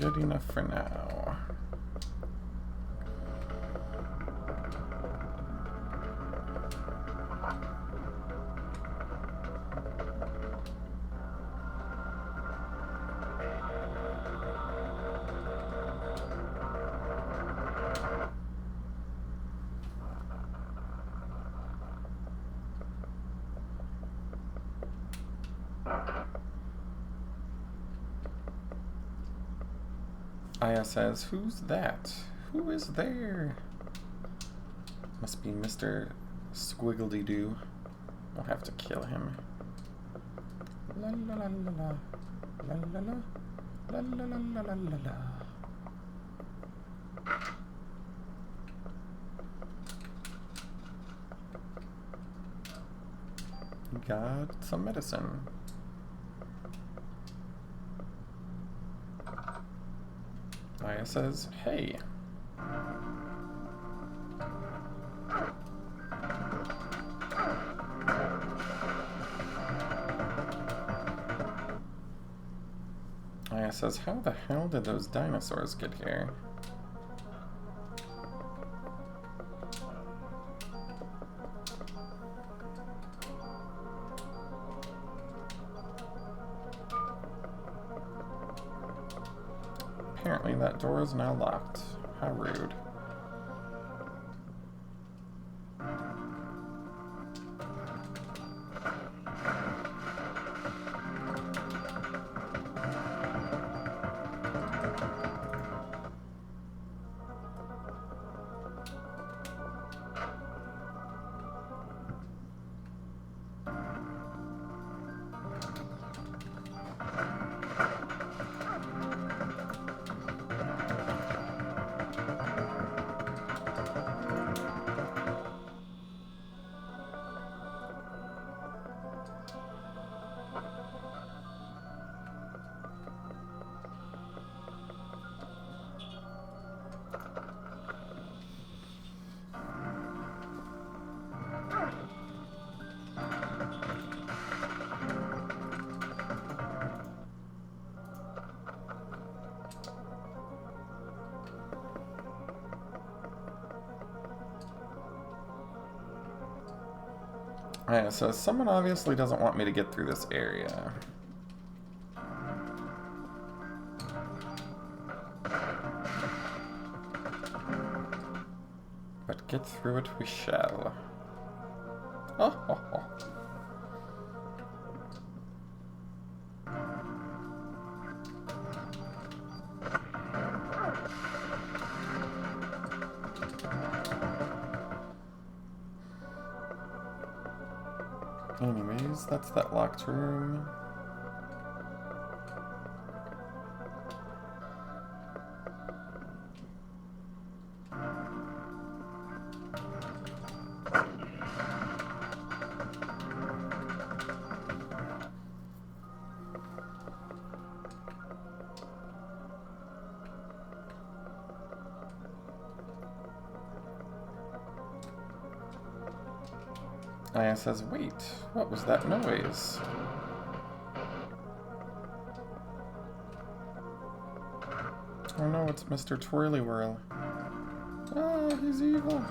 [SPEAKER 1] Good enough for now. Aya says, "Who's that? Who is there?" Must be Mr. Squiggledy-Doo. I'll have to kill him. La la la la la. La la la. La la la la la la la. Got some medicine. Aya says, hey. Aya says, how the hell did those dinosaurs get here? Apparently that door is now locked. How rude. Aya says, someone obviously doesn't want me to get through this area. But get through it we shall. Oh, oh, oh. Anyways, that's that locked room. Aya says, wait, what was that noise? Oh no, it's Mr. Twirly Whirl. Ah, he's evil.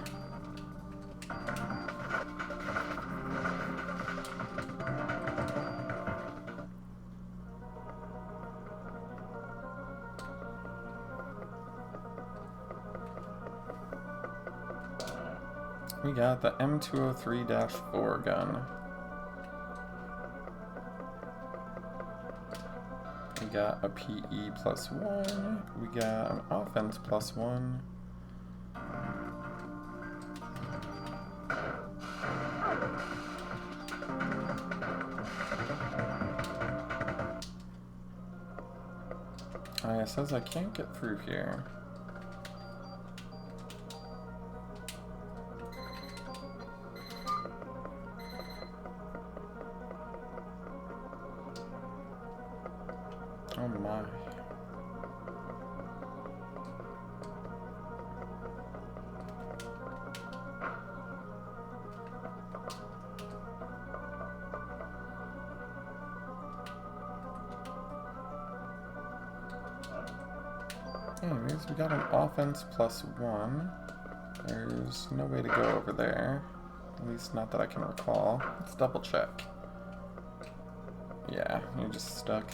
[SPEAKER 1] We got the M203-4 gun. We got a PE +1. We got an offense +1. It says I can't get through here. Oh my. Anyways, we got an offense +1. There's no way to go over there. At least not that I can recall. Let's double check. Yeah, you're just stuck.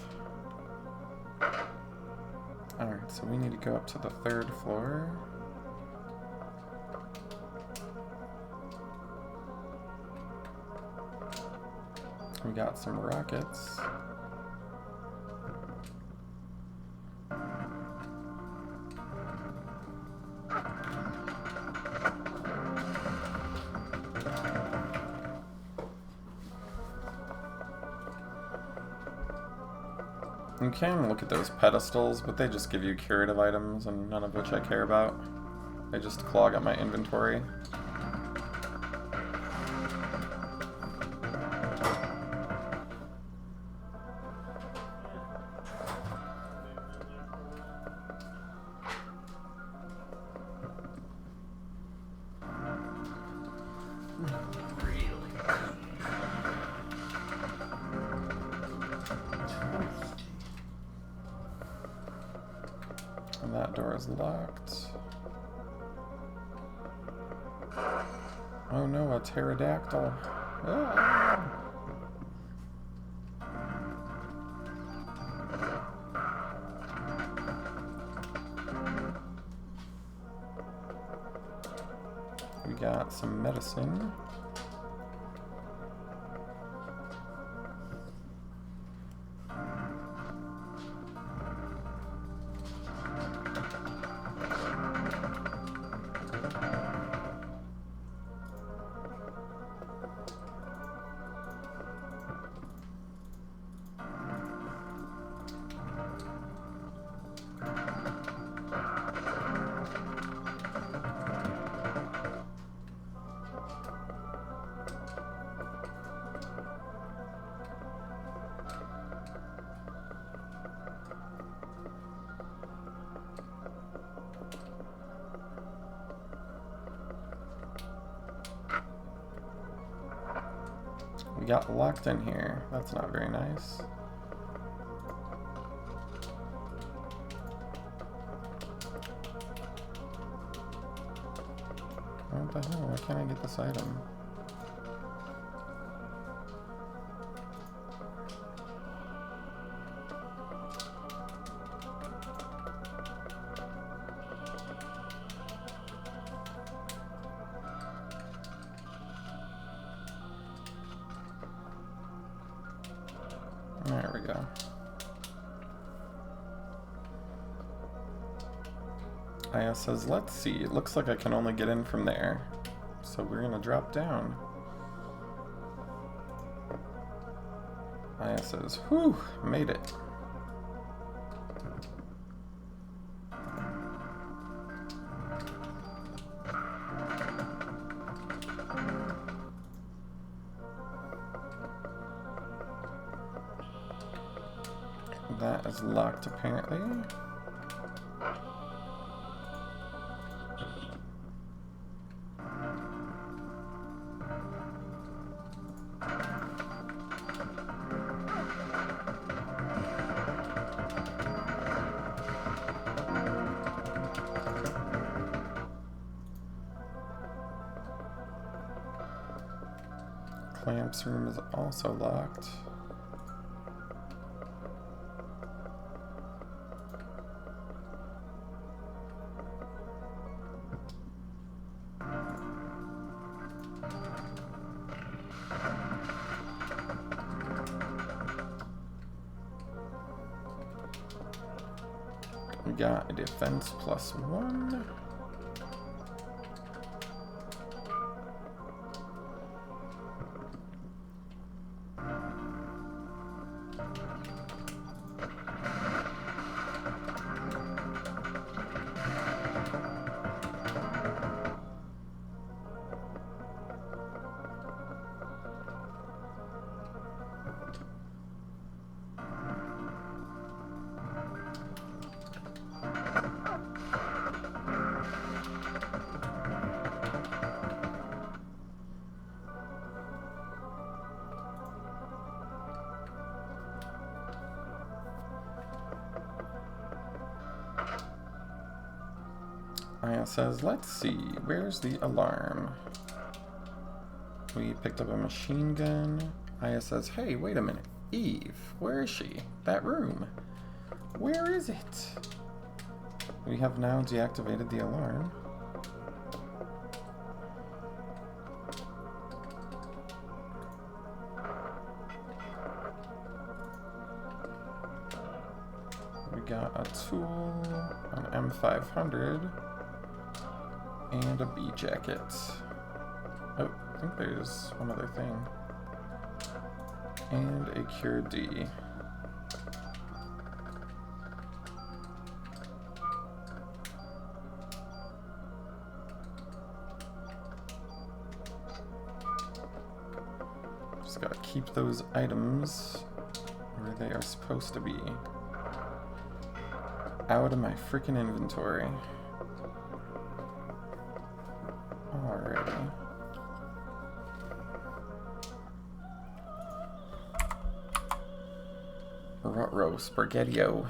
[SPEAKER 1] Alright, so we need to go up to the 3rd floor. We got some rockets. You can look at those pedestals, but they just give you curative items, and none of which I care about. They just clog up my inventory. And that door is locked. Oh no, a pterodactyl. Ah. We got some medicine. We got locked in here. That's not very nice. What the hell? Why can't I get this item? There we go. Aya says, let's see. It looks like I can only get in from there. So we're gonna drop down. Aya says, whew, made it. That is locked, apparently. Clamp's room is also locked. We got a defense +1. Aya says, let's see, where's the alarm? We picked up a machine gun. Aya says, hey, wait a minute. Eve, where is she? That room. Where is it? We have now deactivated the alarm. We got a tool, an M500, and a B jacket. Oh, I think there's one other thing. And a Cure D. Just gotta keep those items where they are supposed to be. Out of my freaking inventory. Alrighty. Ruh-roh, spaghetti-o.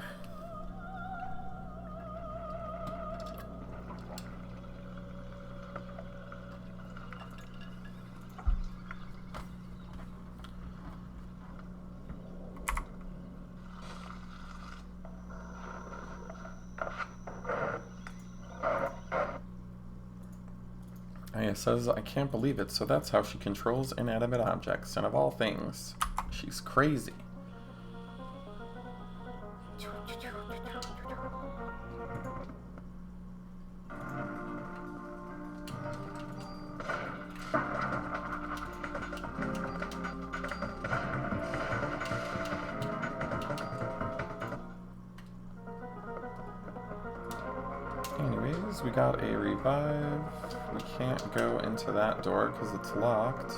[SPEAKER 1] Aya says, I can't believe it, so that's how she controls inanimate objects, and of all things, she's crazy. Anyways, we got a revive. We can't go into that door because it's locked.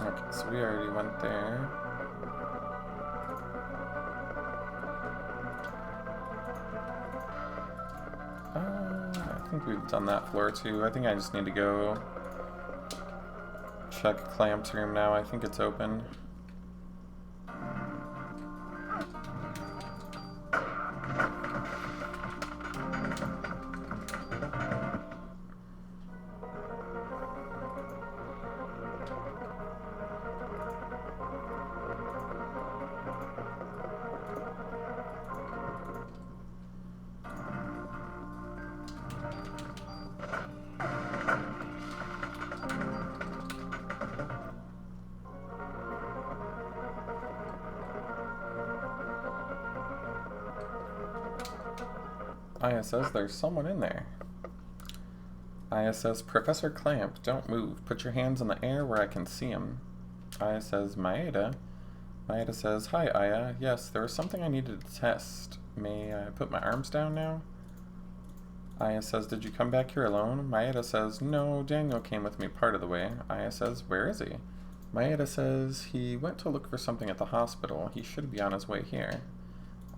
[SPEAKER 1] Okay, so we already went there. I think we've done that floor too. I think I just need to go check Clamp's room now. I think it's open. Aya says there's someone in there. Aya says, Professor Clamp, don't move. Put your hands in the air where I can see him. Aya says, Maeda. Maeda says, hi, Aya. Yes, there was something I needed to test. May I put my arms down now? Aya says, did you come back here alone? Maeda says, no, Daniel came with me part of the way. Aya says, where is he? Maeda says, he went to look for something at the hospital. He should be on his way here.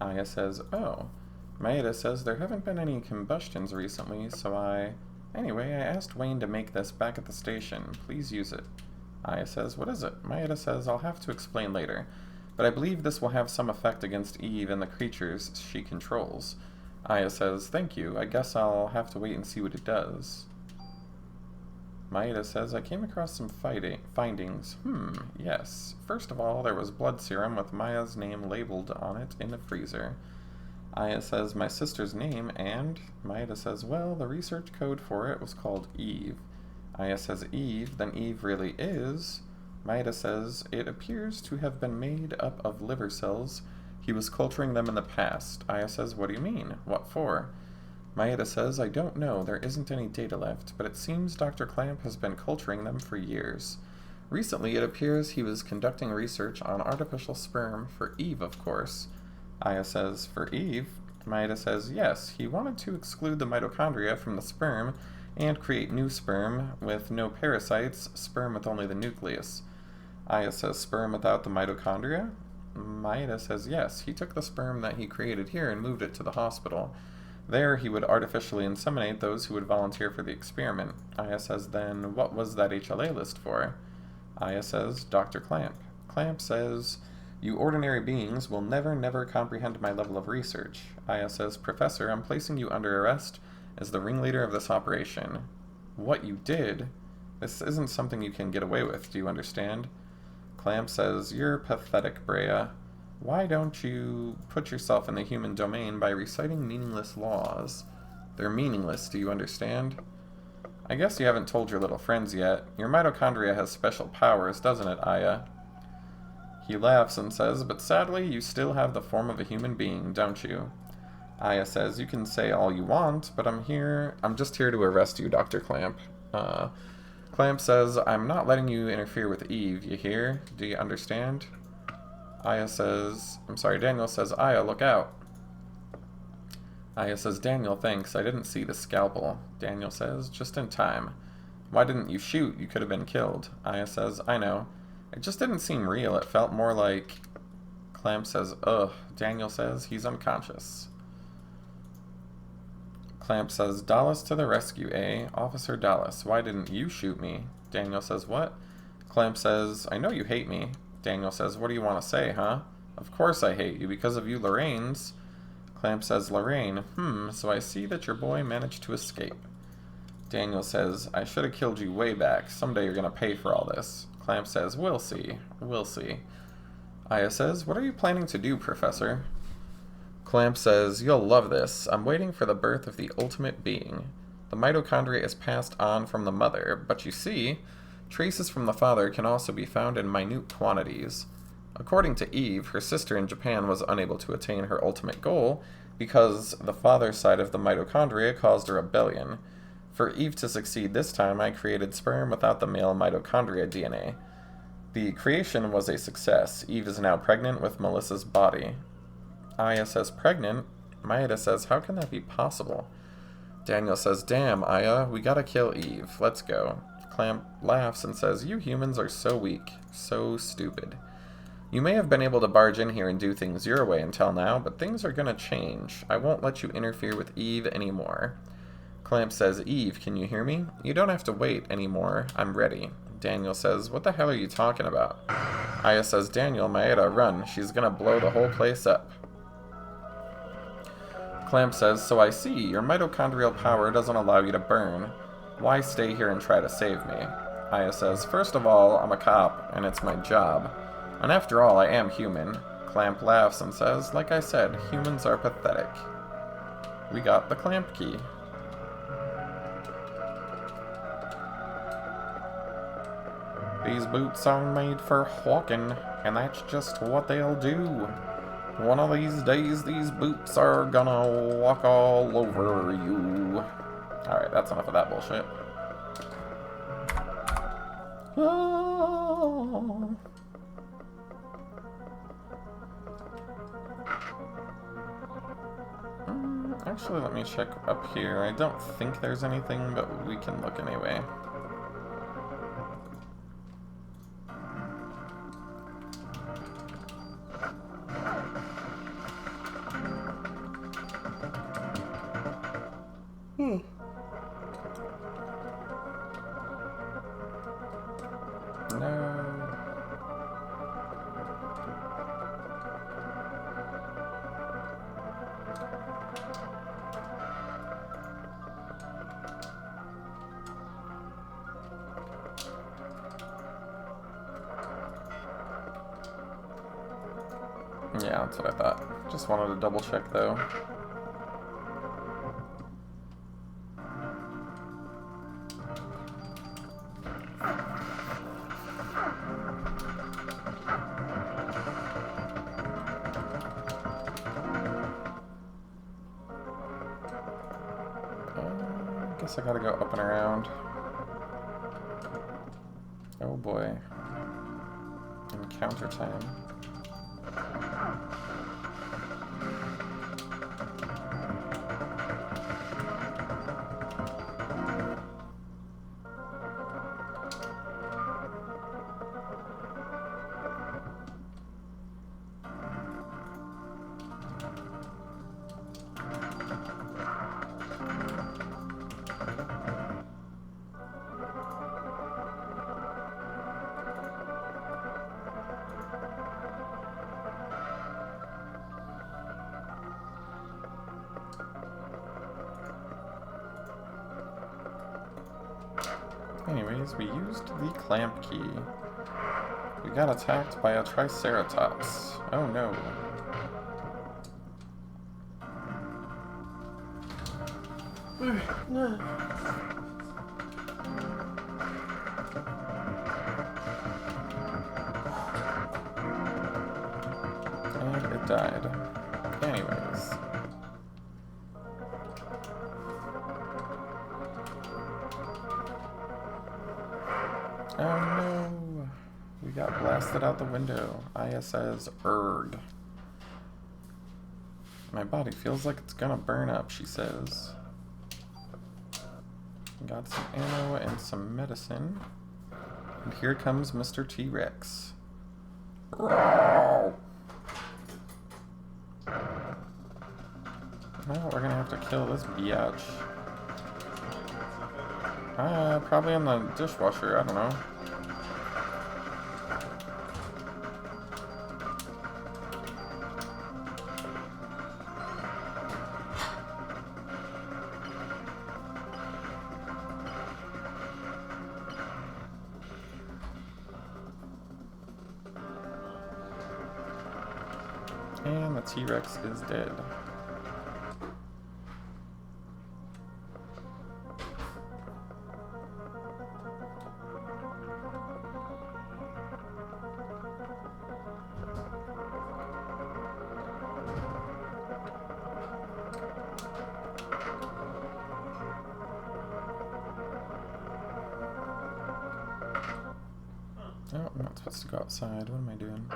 [SPEAKER 1] Aya says, oh. Maeda says there haven't been any combustions recently, so Anyway, I asked Wayne to make this back at the station. Please use it. Aya says, what is it? Maeda says, I'll have to explain later, but I believe this will have some effect against Eve and the creatures she controls. Aya says, thank you. I guess I'll have to wait and see what it does. Maeda says, I came across some findings. Yes. First of all, there was blood serum with Maya's name labeled on it in the freezer. Aya says, my sister's name, and Maeda says, well, the research code for it was called Eve. Aya says, Eve, then Eve really is. Maeda says, it appears to have been made up of liver cells. He was culturing them in the past. Aya says, what do you mean? What for? Maeda says, I don't know, there isn't any data left, but it seems Dr. Clamp has been culturing them for years. Recently, it appears he was conducting research on artificial sperm for Eve, of course. Aya says, for Eve? Maeda says, yes, he wanted to exclude the mitochondria from the sperm and create new sperm with no parasites, sperm with only the nucleus. Aya says, sperm without the mitochondria? Maeda says, yes, he took the sperm that he created here and moved it to the hospital. There he would artificially inseminate those who would volunteer for the experiment. Aya says, then what was that HLA list for? Aya says, Dr. Clamp. Clamp says, you ordinary beings will never comprehend my level of research. Aya says, Professor, I'm placing you under arrest as the ringleader of this operation. What you did? This isn't something you can get away with, do you understand? Clamp says, you're pathetic, Brea. Why don't you put yourself in the human domain by reciting meaningless laws? They're meaningless, do you understand? I guess you haven't told your little friends yet. Your mitochondria has special powers, doesn't it, Aya? He laughs and says, but sadly, you still have the form of a human being, don't you? Aya says, you can say all you want, but I'm just here to arrest you, Dr. Clamp. Clamp says, I'm not letting you interfere with Eve, you hear? Do you understand? Daniel says, Aya, look out. Aya says, Daniel, thanks, I didn't see the scalpel. Daniel says, just in time. Why didn't you shoot? You could have been killed. Aya says, I know. It just didn't seem real, it felt more like... Clamp says, ugh. Daniel says, he's unconscious. Clamp says, Dallas to the rescue, eh? Officer Dallas, why didn't you shoot me? Daniel says, what? Clamp says, I know you hate me. Daniel says, what do you want to say, huh? Of course I hate you, because of you Lorraine's. Clamp says, Lorraine, so I see that your boy managed to escape. Daniel says, I should have killed you way back. Someday you're gonna pay for all this. Clamp says, we'll see. We'll see. Aya says, what are you planning to do, Professor? Clamp says, you'll love this. I'm waiting for the birth of the ultimate being. The mitochondria is passed on from the mother, but you see, traces from the father can also be found in minute quantities. According to Eve, her sister in Japan was unable to attain her ultimate goal because the father's side of the mitochondria caused a rebellion. For Eve to succeed this time, I created sperm without the male mitochondria DNA. The creation was a success. Eve is now pregnant with Melissa's body. Aya says, pregnant? Maeda says, how can that be possible? Daniel says, damn, Aya, we gotta kill Eve. Let's go. Clamp laughs and says, you humans are so weak, so stupid. You may have been able to barge in here and do things your way until now, but things are gonna change. I won't let you interfere with Eve anymore. Clamp says, Eve, can you hear me? You don't have to wait anymore. I'm ready. Daniel says, what the hell are you talking about? Aya says, Daniel, Maeda, run. She's gonna blow the whole place up. Clamp says, so I see, your mitochondrial power doesn't allow you to burn. Why stay here and try to save me? Aya says, first of all, I'm a cop, and it's my job. And after all, I am human. Clamp laughs and says, like I said, humans are pathetic. We got the Clamp key. These boots are made for walking, and that's just what they'll do. One of these days, these boots are gonna walk all over you. Alright, that's enough of that bullshit. Oh. Actually, let me check up here. I don't think there's anything, but we can look anyway. No. Yeah, that's what I thought. Just wanted to double check though. I gotta go up and around. Oh boy. Encounter time. Anyways, we used the Clamp key. We got attacked by a Triceratops. Oh no. And it died. Anyways. got blasted out the window. Aya says, "Erg." My body feels like it's gonna burn up, she says. Got some ammo and some medicine. And here comes Mr. T-Rex. Well, we're gonna have to kill this biatch. Probably in the dishwasher, I don't know. And the T-Rex is dead. Oh, I'm not supposed to go outside. What am I doing?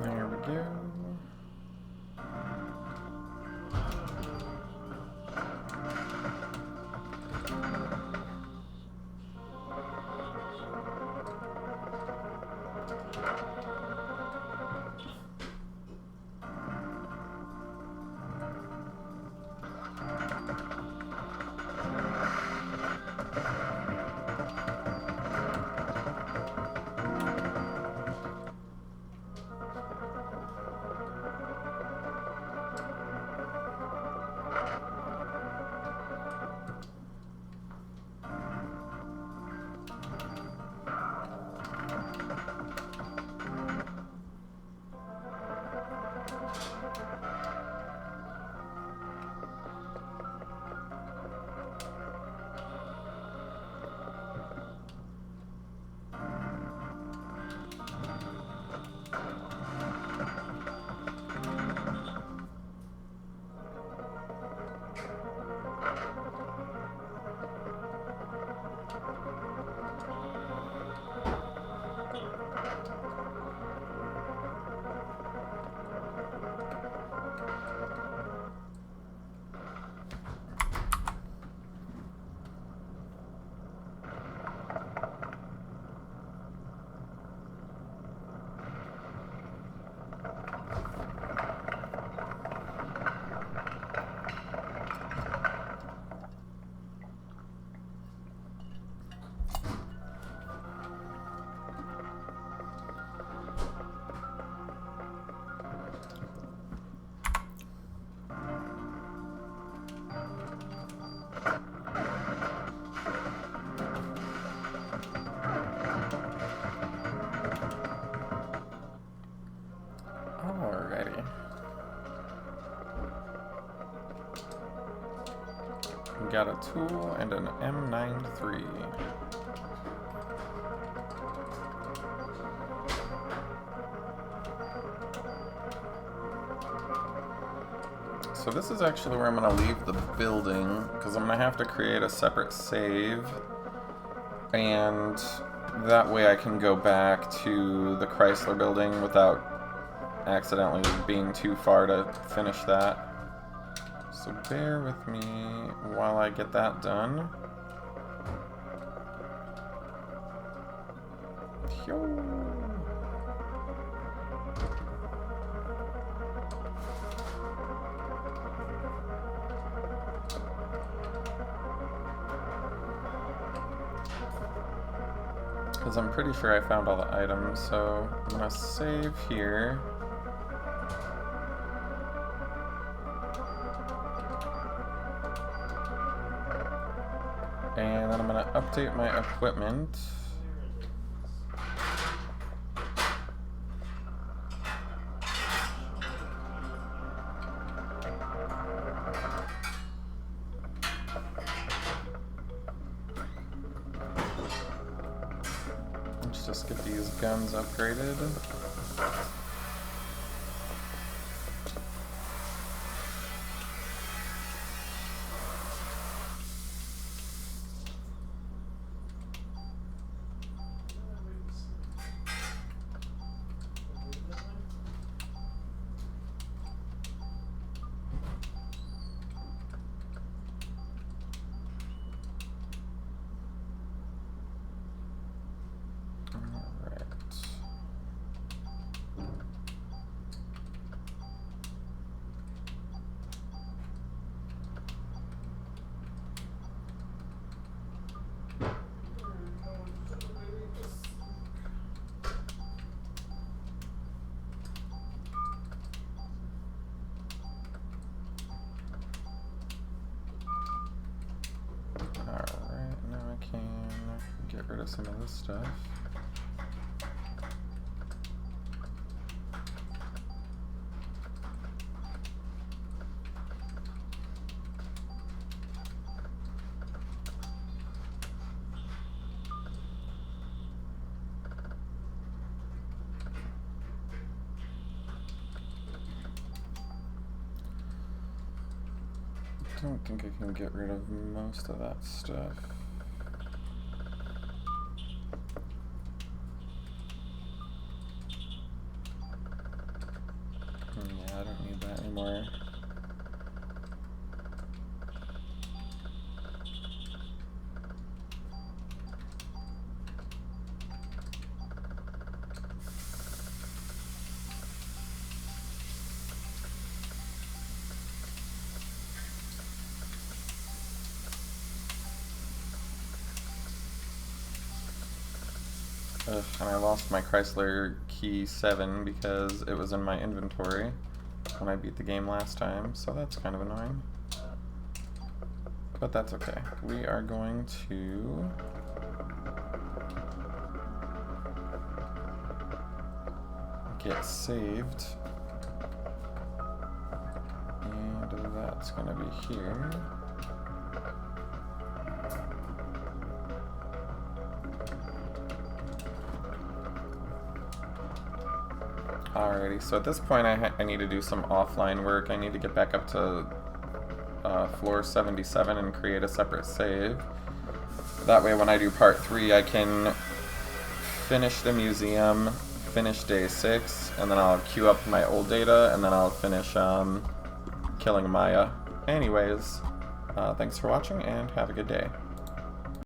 [SPEAKER 1] There we go. We got a tool and an M93. So this is actually where I'm going to leave the building, because I'm going to have to create a separate save, and that way I can go back to the Chrysler building without accidentally being too far to finish that. So bear with me while I get that done. Because I'm pretty sure I found all the items, so I'm gonna save here. And then I'm going to update my equipment. Let's just get these guns upgraded. Get rid of some of this stuff. I don't think I can get rid of most of that stuff. Yeah, I don't need that anymore. Ugh, and I lost my Chrysler key 7 because it was in my inventory when I beat the game last time, so that's kind of annoying. But that's okay. We are going to get saved, and that's going to be here. Alrighty, so at this point I need to do some offline work. I need to get back up to floor 77 and create a separate save. That way when I do part 3 I can finish the museum, finish day 6, and then I'll queue up my old data, and then I'll finish killing Maya. Anyways, thanks for watching and have a good day.